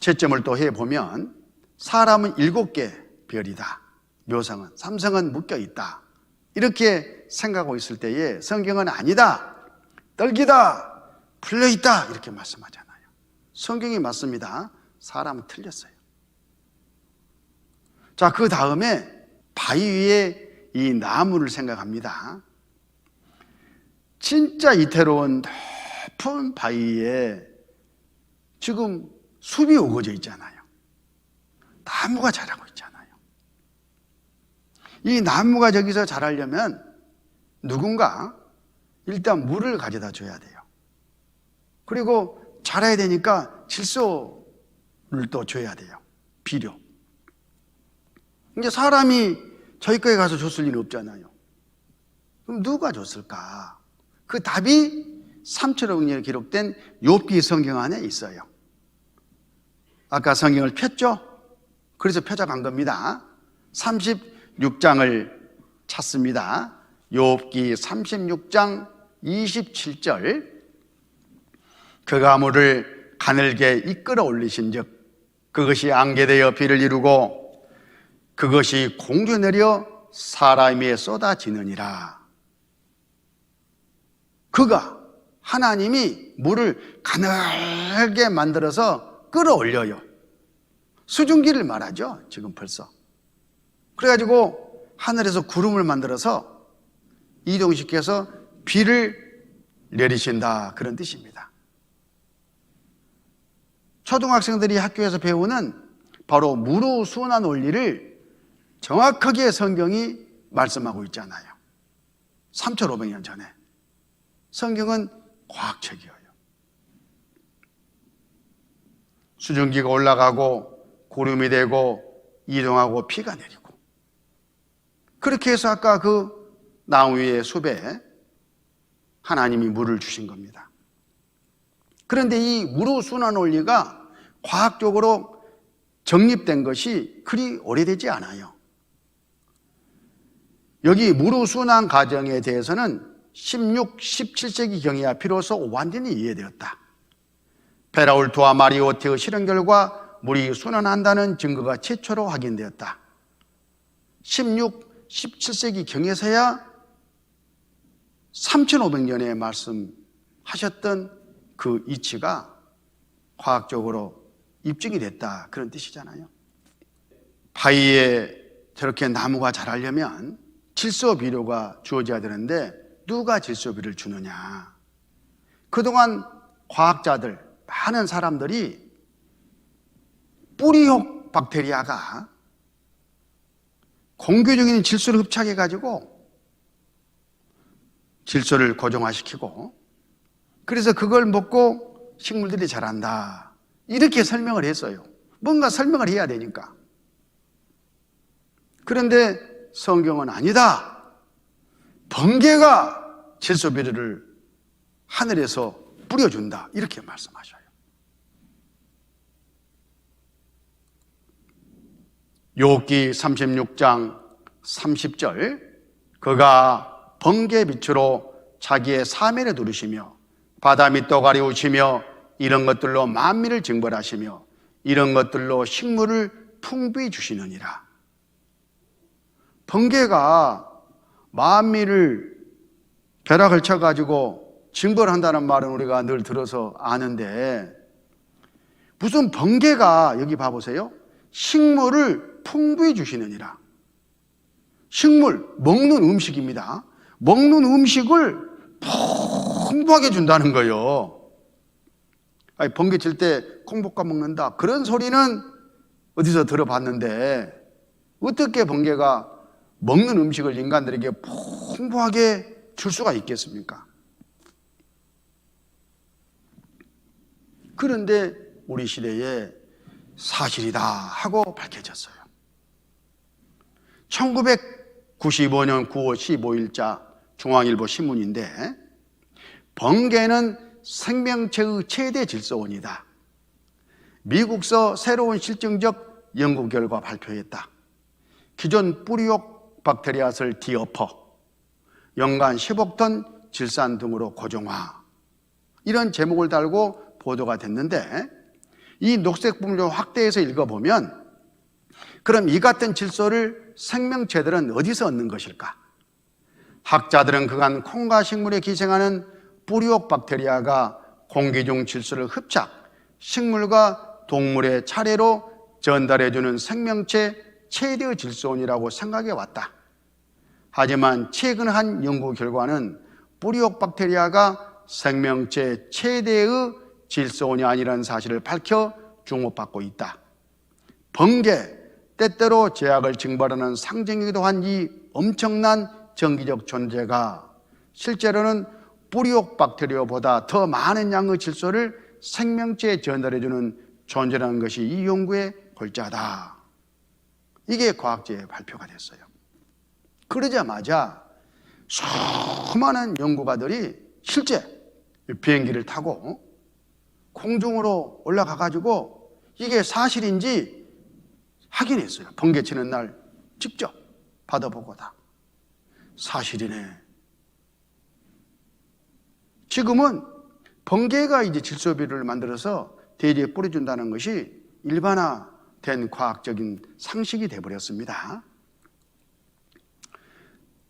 채점을 또 해보면 사람은 7개 별이다. 묘성은, 삼성은 묶여있다. 이렇게 생각하고 있을 때에 성경은 아니다, 떨기다, 풀려있다 이렇게 말씀하잖아요. 성경이 맞습니다. 사람은 틀렸어요. 자, 그 다음에 바위 위에 이 나무를 생각합니다. 진짜 이태로운 높은 바위에 지금 숲이 우거져 있잖아요. 나무가 자라고 있잖아요. 이 나무가 저기서 자라려면 누군가 일단 물을 가져다 줘야 돼요. 그리고 자라야 되니까 질소를 또 줘야 돼요. 비료. 이제 사람이 저기까지 가서 줬을 일은 없잖아요. 그럼 누가 줬을까? 그 답이 3,500년에 기록된 욥기 성경 안에 있어요. 아까 성경을 폈죠? 그래서 펴져간 겁니다. 36장을 찾습니다. 욥기 36장 27절. 그가 물을 가늘게 이끌어 올리신즉 그것이 안개되어 비를 이루고 그것이 공중에 내려 사람 위에 쏟아지느니라. 그가, 하나님이 물을 가늘게 만들어서 끌어올려요. 수증기를 말하죠, 지금 벌써. 그래가지고 하늘에서 구름을 만들어서 이동시켜서 비를 내리신다 그런 뜻입니다. 초등학생들이 학교에서 배우는 바로 무루순환 원리를 정확하게 성경이 말씀하고 있잖아요. 3,500년 전에. 성경은 과학책이에요. 수증기가 올라가고 구름이 되고 이동하고 비가 내리고, 그렇게 해서 아까 그 나무 위의 숲에 하나님이 물을 주신 겁니다. 그런데 이 무루순환 원리가 과학적으로 정립된 것이 그리 오래되지 않아요. 여기 무루순환 과정에 대해서는 16, 17세기경이야 비로소 완전히 이해되었다. 베라울트와 마리오트의 실험 결과 물이 순환한다는 증거가 최초로 확인되었다. 16, 17세기 경에서야 3500년에 말씀하셨던 그 이치가 과학적으로 입증이 됐다, 그런 뜻이잖아요. 바위에 저렇게 나무가 자라려면 질소 비료가 주어져야 되는데 누가 질소 비료를 주느냐? 그동안 과학자들, 많은 사람들이 뿌리혹 박테리아가 공기 중에 있는 질소를 흡착해가지고 질소를 고정화시키고, 그래서 그걸 먹고 식물들이 자란다, 이렇게 설명을 했어요. 뭔가 설명을 해야 되니까. 그런데 성경은 아니다, 번개가 질소 비료를 하늘에서 뿌려준다, 이렇게 말씀하셔요. 욥기 36장 30절, 그가 번개 빛으로 자기의 사면에 두르시며 바다 밑도 가리우시며 이런 것들로 만민을 징벌하시며 이런 것들로 식물을 풍부히 주시느니라. 번개가 만민을 벼락을 쳐가지고 징벌한다는 말은 우리가 늘 들어서 아는데, 무슨 번개가, 여기 봐보세요, 식물을 풍부히 주시느니라. 식물, 먹는 음식입니다. 먹는 음식을 풍부하게 준다는 거예요. 아니, 번개 칠 때 콩볶아 먹는다, 그런 소리는 어디서 들어봤는데 어떻게 번개가 먹는 음식을 인간들에게 풍부하게 줄 수가 있겠습니까? 그런데 우리 시대에 사실이다 하고 밝혀졌어요. 1995년 9월 15일자 중앙일보 신문인데, 번개는 생명체의 최대 질소원이다. 미국서 새로운 실증적 연구 결과 발표했다. 기존 뿌리옥 박테리아를 뒤엎어 연간 10억 톤 질산 등으로 고정화, 이런 제목을 달고 보도가 됐는데, 이 녹색 부분을 좀 확대해서 읽어보면, 그럼 이 같은 질소를 생명체들은 어디서 얻는 것일까? 학자들은 그간 콩과 식물에 기생하는 뿌리옥 박테리아가 공기 중 질소를 흡착, 식물과 동물의 차례로 전달해주는 생명체 최대의 질소원이라고 생각해 왔다. 하지만 최근 한 연구 결과는 뿌리옥 박테리아가 생명체 최대의 질소원이 아니라는 사실을 밝혀 주목받고 있다. 번개, 때때로 제약을 징벌하는 상징이기도 한 이 엄청난 정기적 존재가 실제로는 뿌리옥 박테리아보다 더 많은 양의 질소를 생명체에 전달해주는 존재라는 것이 이 연구의 골자다. 이게 과학계의 발표가 됐어요. 그러자마자 수많은 연구가들이 실제 비행기를 타고 공중으로 올라가가지고 이게 사실인지 확인했어요. 번개 치는 날 직접 받아보고 다 사실이네. 지금은 번개가 이제 질소비료를 만들어서 대지에 뿌려준다는 것이 일반화된 과학적인 상식이 되어버렸습니다.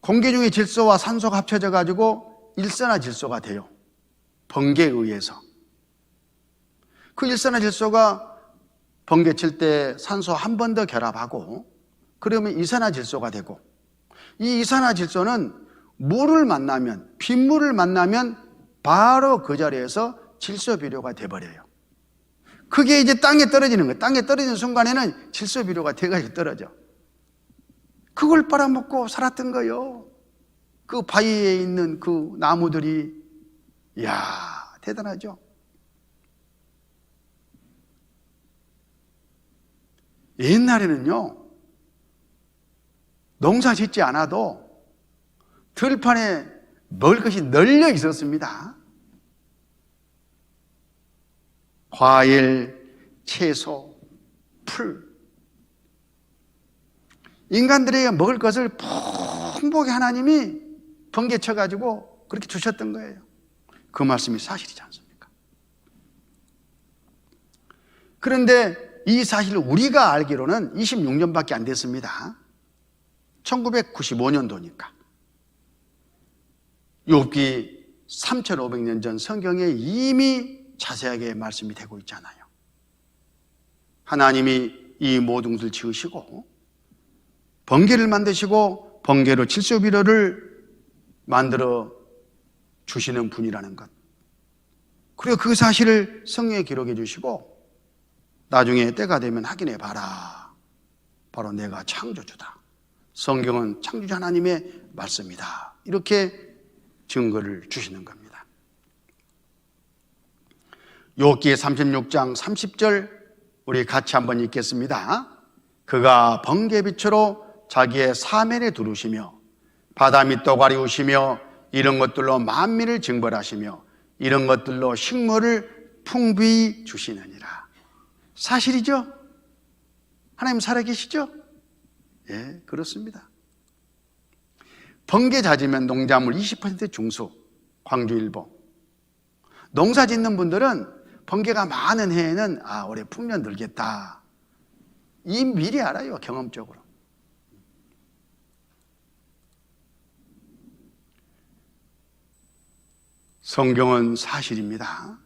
공기 중의 질소와 산소가 합쳐져 가지고 일산화질소가 돼요. 번개에 의해서. 그 일산화질소가 번개 칠 때 산소 한 번 더 결합하고 그러면 이산화질소가 되고, 이 이산화질소는 물을 만나면, 빗물을 만나면 바로 그 자리에서 질소비료가 돼버려요. 그게 이제 땅에 떨어지는 거예요. 땅에 떨어지는 순간에는 질소비료가 돼가지고 떨어져. 그걸 빨아먹고 살았던 거예요. 그 바위에 있는 그 나무들이. 이야, 대단하죠. 옛날에는요, 농사 짓지 않아도 들판에 먹을 것이 널려 있었습니다. 과일, 채소, 풀. 인간들에게 먹을 것을 풍부하게 하나님이 번개 쳐가지고 그렇게 주셨던 거예요. 그 말씀이 사실이지 않습니까? 그런데 이 사실을 우리가 알기로는 26년밖에 안 됐습니다. 1995년도니까. 욥기 3,500년 전 성경에 이미 자세하게 말씀이 되고 있잖아요. 하나님이 이 모든 것을 지으시고 번개를 만드시고 번개로 칠수비로를 만들어 주시는 분이라는 것, 그리고 그 사실을 성경에 기록해 주시고 나중에 때가 되면 확인해 봐라, 바로 내가 창조주다, 성경은 창조주 하나님의 말씀이다, 이렇게 증거를 주시는 겁니다. 욥기 36장 30절 우리 같이 한번 읽겠습니다. 그가 번개빛으로 자기의 사면에 두르시며 바다 밑 또가리 우시며 이런 것들로 만민을 징벌하시며 이런 것들로 식물을 풍부히 주시느니라. 사실이죠? 하나님 살아계시죠? 예, 그렇습니다. 번개 잦으면 농작물 20% 중수, 광주일보. 농사 짓는 분들은 번개가 많은 해에는 올해 풍년 들겠다, 이 미리 알아요, 경험적으로. 성경은 사실입니다.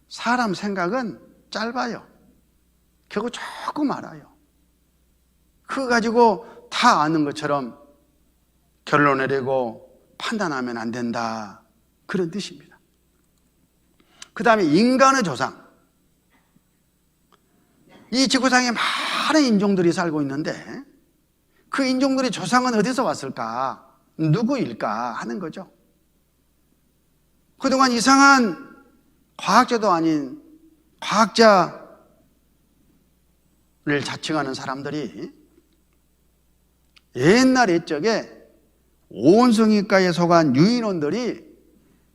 사람 생각은 짧아요. 결국 조금 알아요. 그거 가지고 다 아는 것처럼 결론 내리고 판단하면 안 된다, 그런 뜻입니다. 그 다음에 인간의 조상. 이 지구상에 많은 인종들이 살고 있는데 그 인종들의 조상은 어디서 왔을까? 누구일까 하는 거죠. 그동안 이상한 과학자도 아닌 과학자를 자칭하는 사람들이 옛날 옛적에 온성이과에 속한 유인원들이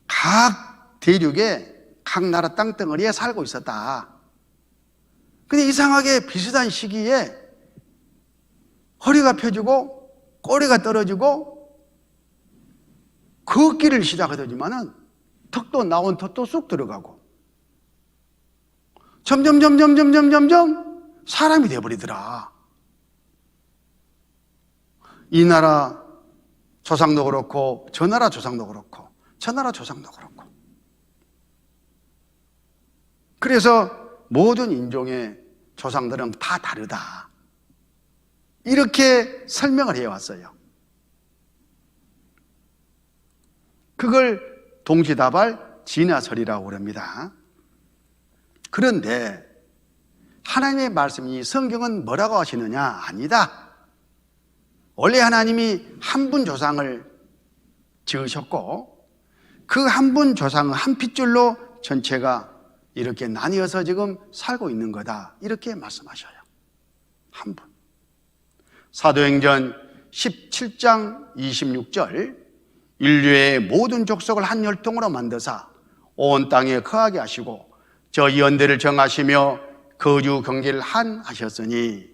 각 대륙에 각 나라 땅덩어리에 살고 있었다. 근데 이상하게 비슷한 시기에 허리가 펴지고 꼬리가 떨어지고 걷기를 시작하더니만은 턱도 나온 턱도 쑥 들어가고 점점 사람이 되어버리더라. 이 나라 조상도 그렇고 저 나라 조상도 그렇고 저 나라 조상도 그렇고. 그래서 모든 인종의 조상들은 다 다르다, 이렇게 설명을 해왔어요. 그걸 동시다발 진화설이라고 그럽니다. 그런데 하나님의 말씀이, 성경은 뭐라고 하시느냐? 아니다. 원래 하나님이 한 분 조상을 지으셨고 그 한 분 조상은 한 핏줄로 전체가 이렇게 나뉘어서 지금 살고 있는 거다, 이렇게 말씀하셔요. 한 분. 사도행전 17장 26절 인류의 모든 족속을 한 혈통으로 만드사 온 땅에 거하게 하시고 저 연대를 정하시며 거주 경계를 한 하셨으니,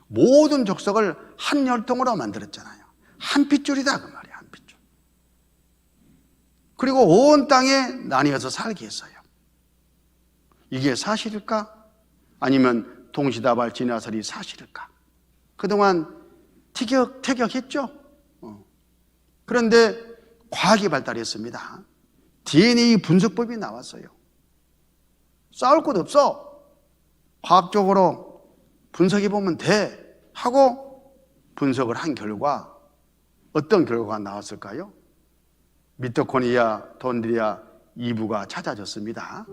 모든 족속을 한 혈통으로 만들었잖아요. 한 핏줄이다 그 말이에요. 한 핏줄. 그리고 온 땅에 나뉘어서 살게 했어요. 이게 사실일까? 아니면 동시다발 진화설이 사실일까? 그동안 티격태격했죠. 그런데 과학이 발달했습니다. DNA 분석법이 나왔어요. 싸울 것 없어. 과학적으로 분석해보면 돼 하고 분석을 한 결과 어떤 결과가 나왔을까요? 미토콘드리아, 콘드리아 이부가 찾아졌습니다.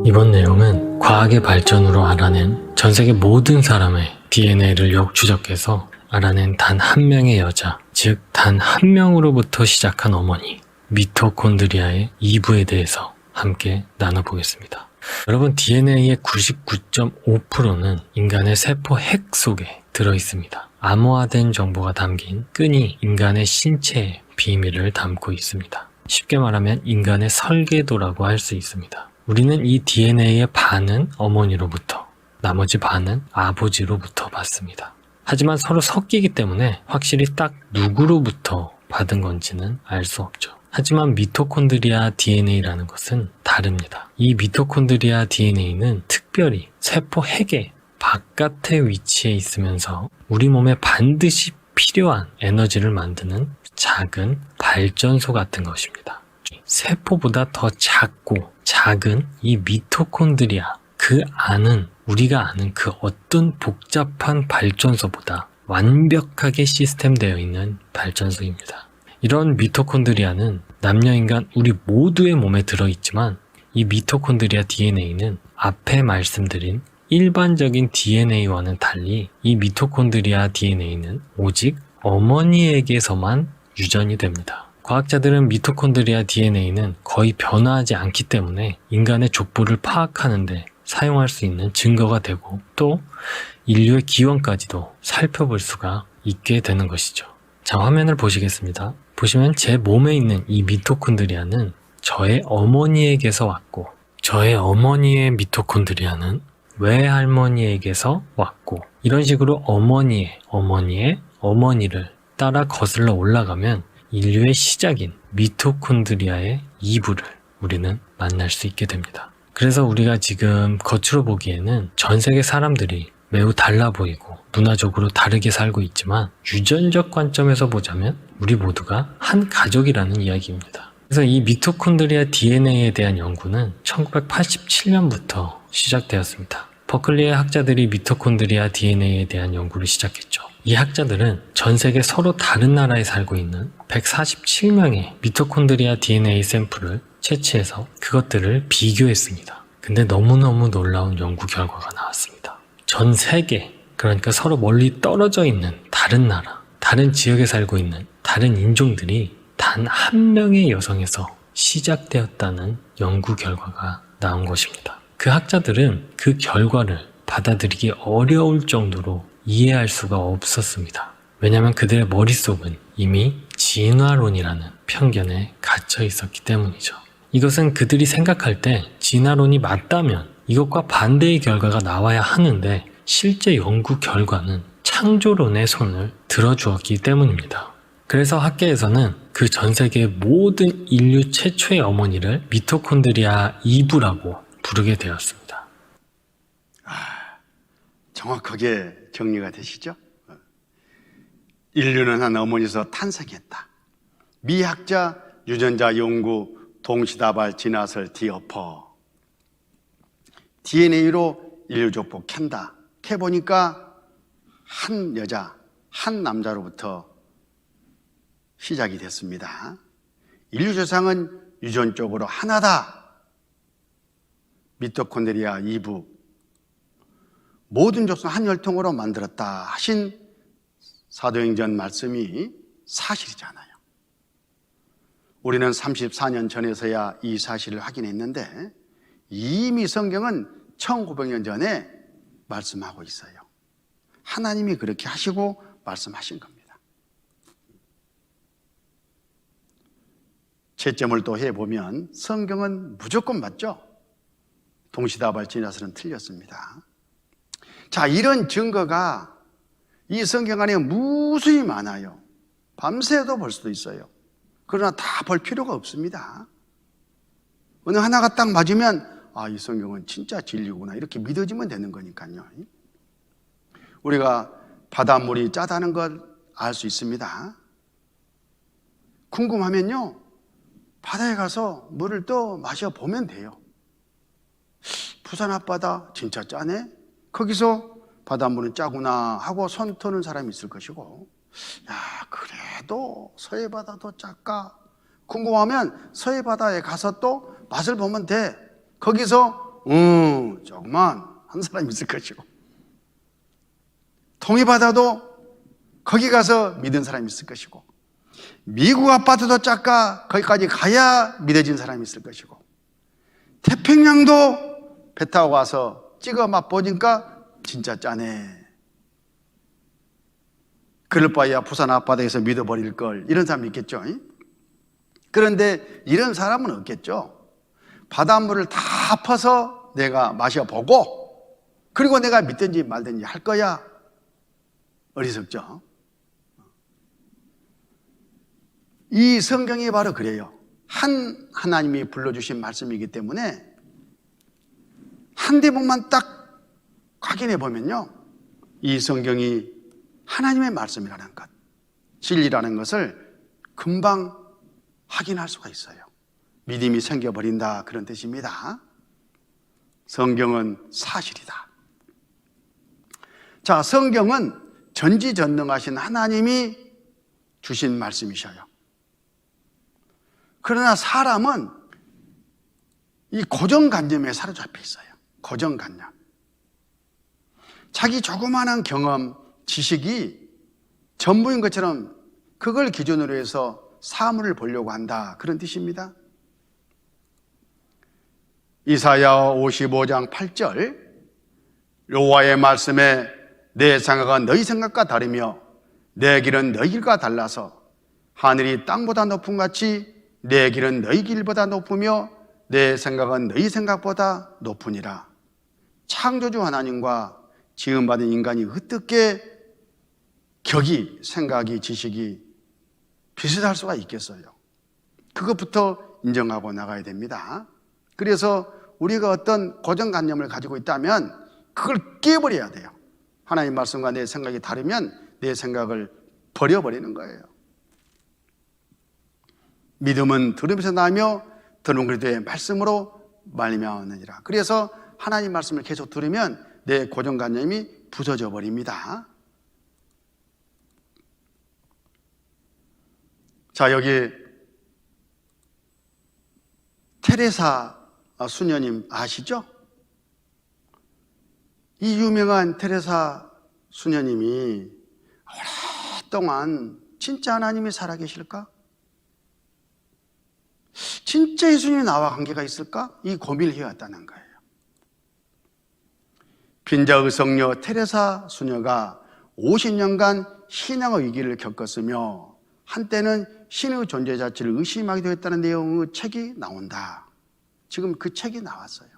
이번 내용은 과학의 발전으로 알아낸 전 세계 모든 사람의 DNA를 역추적해서 알아낸 단 한 명의 여자, 즉 단 한 명으로부터 시작한 어머니, 미토콘드리아의 이부에 대해서 함께 나눠보겠습니다. 여러분, DNA의 99.5%는 인간의 세포 핵 속에 들어있습니다. 암호화된 정보가 담긴 끈이 인간의 신체의 비밀을 담고 있습니다. 쉽게 말하면 인간의 설계도라고 할 수 있습니다. 우리는 이 DNA의 반은 어머니로부터, 나머지 반은 아버지로부터 받습니다. 하지만 서로 섞이기 때문에 확실히 딱 누구로부터 받은 건지는 알 수 없죠. 하지만 미토콘드리아 DNA라는 것은 다릅니다. 이 미토콘드리아 DNA는 특별히 세포 핵의 바깥에 위치해 있으면서 우리 몸에 반드시 필요한 에너지를 만드는 작은 발전소 같은 것입니다. 세포보다 더 작고 작은 이 미토콘드리아, 그 안은 우리가 아는 그 어떤 복잡한 발전소보다 완벽하게 시스템되어 있는 발전소입니다. 이런 미토콘드리아는 남녀인간 우리 모두의 몸에 들어있지만 이 미토콘드리아 DNA는 앞에 말씀드린 일반적인 DNA와는 달리 이 미토콘드리아 DNA는 오직 어머니에게서만 유전이 됩니다. 과학자들은 미토콘드리아 DNA는 거의 변화하지 않기 때문에 인간의 족보를 파악하는데 사용할 수 있는 증거가 되고 또 인류의 기원까지도 살펴볼 수가 있게 되는 것이죠. 자, 화면을 보시겠습니다. 보시면 제 몸에 있는 이 미토콘드리아는 저의 어머니에게서 왔고 저의 어머니의 미토콘드리아는 외할머니에게서 왔고 이런 식으로 어머니의 어머니를 따라 거슬러 올라가면 인류의 시작인 미토콘드리아의 이부를 우리는 만날 수 있게 됩니다. 그래서 우리가 지금 겉으로 보기에는 전 세계 사람들이 매우 달라 보이고 문화적으로 다르게 살고 있지만 유전적 관점에서 보자면 우리 모두가 한 가족이라는 이야기입니다. 그래서 이 미토콘드리아 DNA에 대한 연구는 1987년부터 시작되었습니다. 버클리의 학자들이 미토콘드리아 DNA에 대한 연구를 시작했죠. 이 학자들은 전 세계 서로 다른 나라에 살고 있는 147명의 미토콘드리아 DNA 샘플을 채취해서 그것들을 비교했습니다. 근데 너무너무 놀라운 연구 결과가 나왔습니다. 전 세계, 그러니까 서로 멀리 떨어져 있는 다른 나라, 다른 지역에 살고 있는 다른 인종들이 단 한 명의 여성에서 시작되었다는 연구 결과가 나온 것입니다. 그 학자들은 그 결과를 받아들이기 어려울 정도로 이해할 수가 없었습니다. 왜냐하면 그들의 머릿속은 이미 진화론이라는 편견에 갇혀 있었기 때문이죠. 이것은 그들이 생각할 때 진화론이 맞다면 이것과 반대의 결과가 나와야 하는데 실제 연구 결과는 창조론의 손을 들어주었기 때문입니다. 그래서 학계에서는 그 전 세계 모든 인류 최초의 어머니를 미토콘드리아 이부라고 부르게 되었습니다. 정확하게 정리가 되시죠? 인류는 한 어머니에서 탄생했다. 미학자 유전자 연구 동시다발 진화설 디어퍼 DNA로 인류 족보 캔다. 캐보니까 한 여자, 한 남자로부터 시작이 됐습니다. 인류 조상은 유전적으로 하나다. 미토콘드리아 이부 모든 족속 한 혈통으로 만들었다 하신 사도행전 말씀이 사실이잖아요. 우리는 34년 전에서야 이 사실을 확인했는데 이미 성경은 1900년 전에 말씀하고 있어요. 하나님이 그렇게 하시고 말씀하신 겁니다. 채점을 또 해보면 성경은 무조건 맞죠? 동시다발 진화설은 틀렸습니다. 자, 이런 증거가 이 성경 안에 무수히 많아요. 밤새도 볼 수도 있어요. 그러나 다 볼 필요가 없습니다. 어느 하나가 딱 맞으면 이 성경은 진짜 진리구나 이렇게 믿어지면 되는 거니까요. 우리가 바닷물이 짜다는 걸 알 수 있습니다. 궁금하면요 바다에 가서 물을 또 마셔보면 돼요. 부산 앞바다 진짜 짜네? 거기서 바닷물은 짜구나 하고 손 터는 사람이 있을 것이고 야 그래도 서해바다도 짤까? 궁금하면 서해바다에 가서 또 맛을 보면 돼. 거기서 조금만 한 사람이 있을 것이고 통해바다도 거기 가서 믿은 사람이 있을 것이고 미국 앞바다도 짤까? 거기까지 가야 믿어진 사람이 있을 것이고 태평양도 배 타고 가서 찍어 맛보니까 진짜 짜네. 그럴 바에야 부산 앞바다에서 믿어버릴 걸 이런 사람이 있겠죠. 그런데 이런 사람은 없겠죠. 바닷물을 다 퍼서 내가 마셔보고 그리고 내가 믿든지 말든지 할 거야. 어리석죠. 이 성경이 바로 그래요. 한 하나님이 불러주신 말씀이기 때문에 한 대목만 딱 확인해 보면요, 이 성경이 하나님의 말씀이라는 것, 진리라는 것을 금방 확인할 수가 있어요. 믿음이 생겨버린다, 그런 뜻입니다. 성경은 사실이다. 자, 성경은 전지전능하신 하나님이 주신 말씀이셔요. 그러나 사람은 이 고정관념에 사로잡혀 있어요. 고정관념. 자기 조그마한 경험, 지식이 전부인 것처럼 그걸 기준으로 해서 사물을 보려고 한다, 그런 뜻입니다. 이사야 55장 8절, 여호와의 말씀에 내 생각은 너희 생각과 다르며 내 길은 너희 길과 달라서 하늘이 땅보다 높음 같이 내 길은 너희 길보다 높으며 내 생각은 너희 생각보다 높으니라. 창조주 하나님과 지음받은 인간이 어떻게 격이, 생각이, 지식이 비슷할 수가 있겠어요? 그것부터 인정하고 나가야 됩니다. 그래서 우리가 어떤 고정관념을 가지고 있다면 그걸 깨버려야 돼요. 하나님 말씀과 내 생각이 다르면 내 생각을 버려버리는 거예요. 믿음은 들음에서 나며 들은 그리스도의 말씀으로 말미암았느니라. 그래서 하나님 말씀을 계속 들으면 내 고정관념이 부서져 버립니다. 자, 여기 테레사 수녀님 아시죠? 이 유명한 테레사 수녀님이 오랫동안 진짜 하나님이 살아계실까? 진짜 예수님이 나와 관계가 있을까? 이 고민을 해왔다는 거예요. 빈자의 성녀 테레사 수녀가 50년간 신앙의 위기를 겪었으며 한때는 신의 존재 자체를 의심하기도 했다는 내용의 책이 나온다. 지금 그 책이 나왔어요.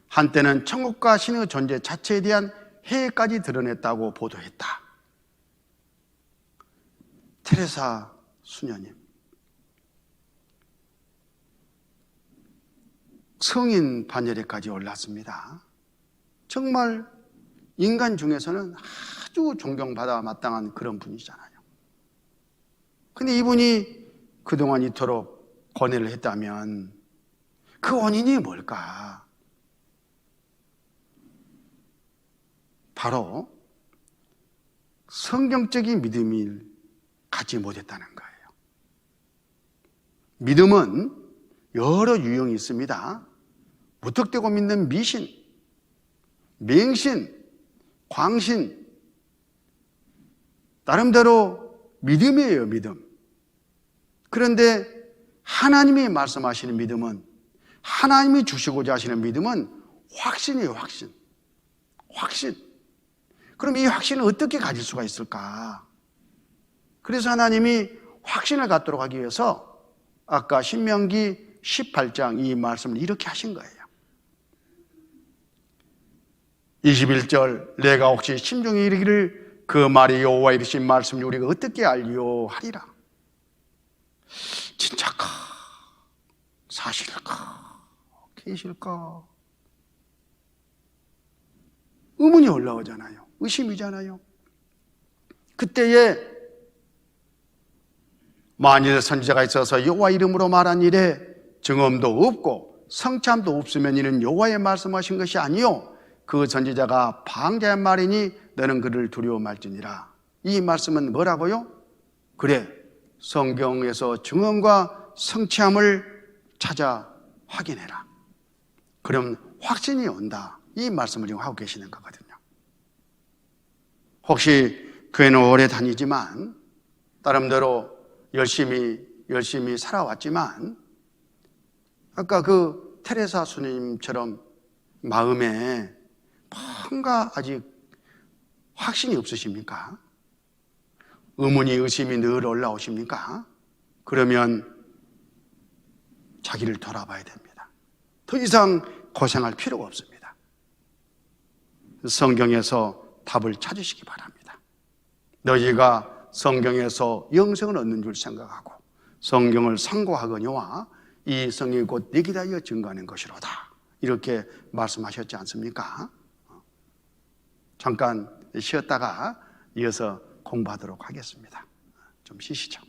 한때는 천국과 신의 존재 자체에 대한 해까지 드러냈다고 보도했다. 테레사 수녀님, 성인 반열에까지 올랐습니다. 정말 인간 중에서는 아주 존경받아 마땅한 그런 분이잖아요. 근데 이분이 그동안 이토록 고뇌를 했다면 그 원인이 뭘까? 바로 성경적인 믿음을 갖지 못했다는 거예요. 믿음은 여러 유형이 있습니다. 무턱대고 믿는 미신, 맹신, 광신, 나름대로 믿음이에요, 믿음. 그런데 하나님이 말씀하시는 믿음은, 하나님이 주시고자 하시는 믿음은 확신이에요, 확신. 확신. 그럼 이 확신을 어떻게 가질 수가 있을까? 그래서 하나님이 확신을 갖도록 하기 위해서 아까 신명기 18장 이 말씀을 이렇게 하신 거예요. 21절, 내가 혹시 심중에 이르기를 그 말이 여호와 이르신 말씀을 우리가 어떻게 알리요 하리라. 진짜까? 사실일까? 계실까? 의문이 올라오잖아요. 의심이잖아요. 그때에 만일 선지자가 있어서 여호와 이름으로 말한 일에 증언도 없고 성참도 없으면 이는 여호와의 말씀하신 것이 아니요 그 선지자가 방자한 말이니 너는 그를 두려워 말지니라. 이 말씀은 뭐라고요? 그래, 성경에서 증언과 성취함을 찾아 확인해라. 그럼 확신이 온다. 이 말씀을 지금 하고 계시는 거거든요. 혹시 교회는 오래 다니지만 나름대로 열심히 살아왔지만 아까 그 테레사 수님처럼 마음에 뭔가 아직 확신이 없으십니까? 의문이, 의심이 늘 올라오십니까? 그러면 자기를 돌아봐야 됩니다. 더 이상 고생할 필요가 없습니다. 성경에서 답을 찾으시기 바랍니다. 너희가 성경에서 영생을 얻는 줄 생각하고 성경을 상고하거니와 이 성경이 곧 내게 대하여 증거하는 것이로다. 이렇게 말씀하셨지 않습니까? 잠깐 쉬었다가 이어서 공부하도록 하겠습니다. 좀 쉬시죠.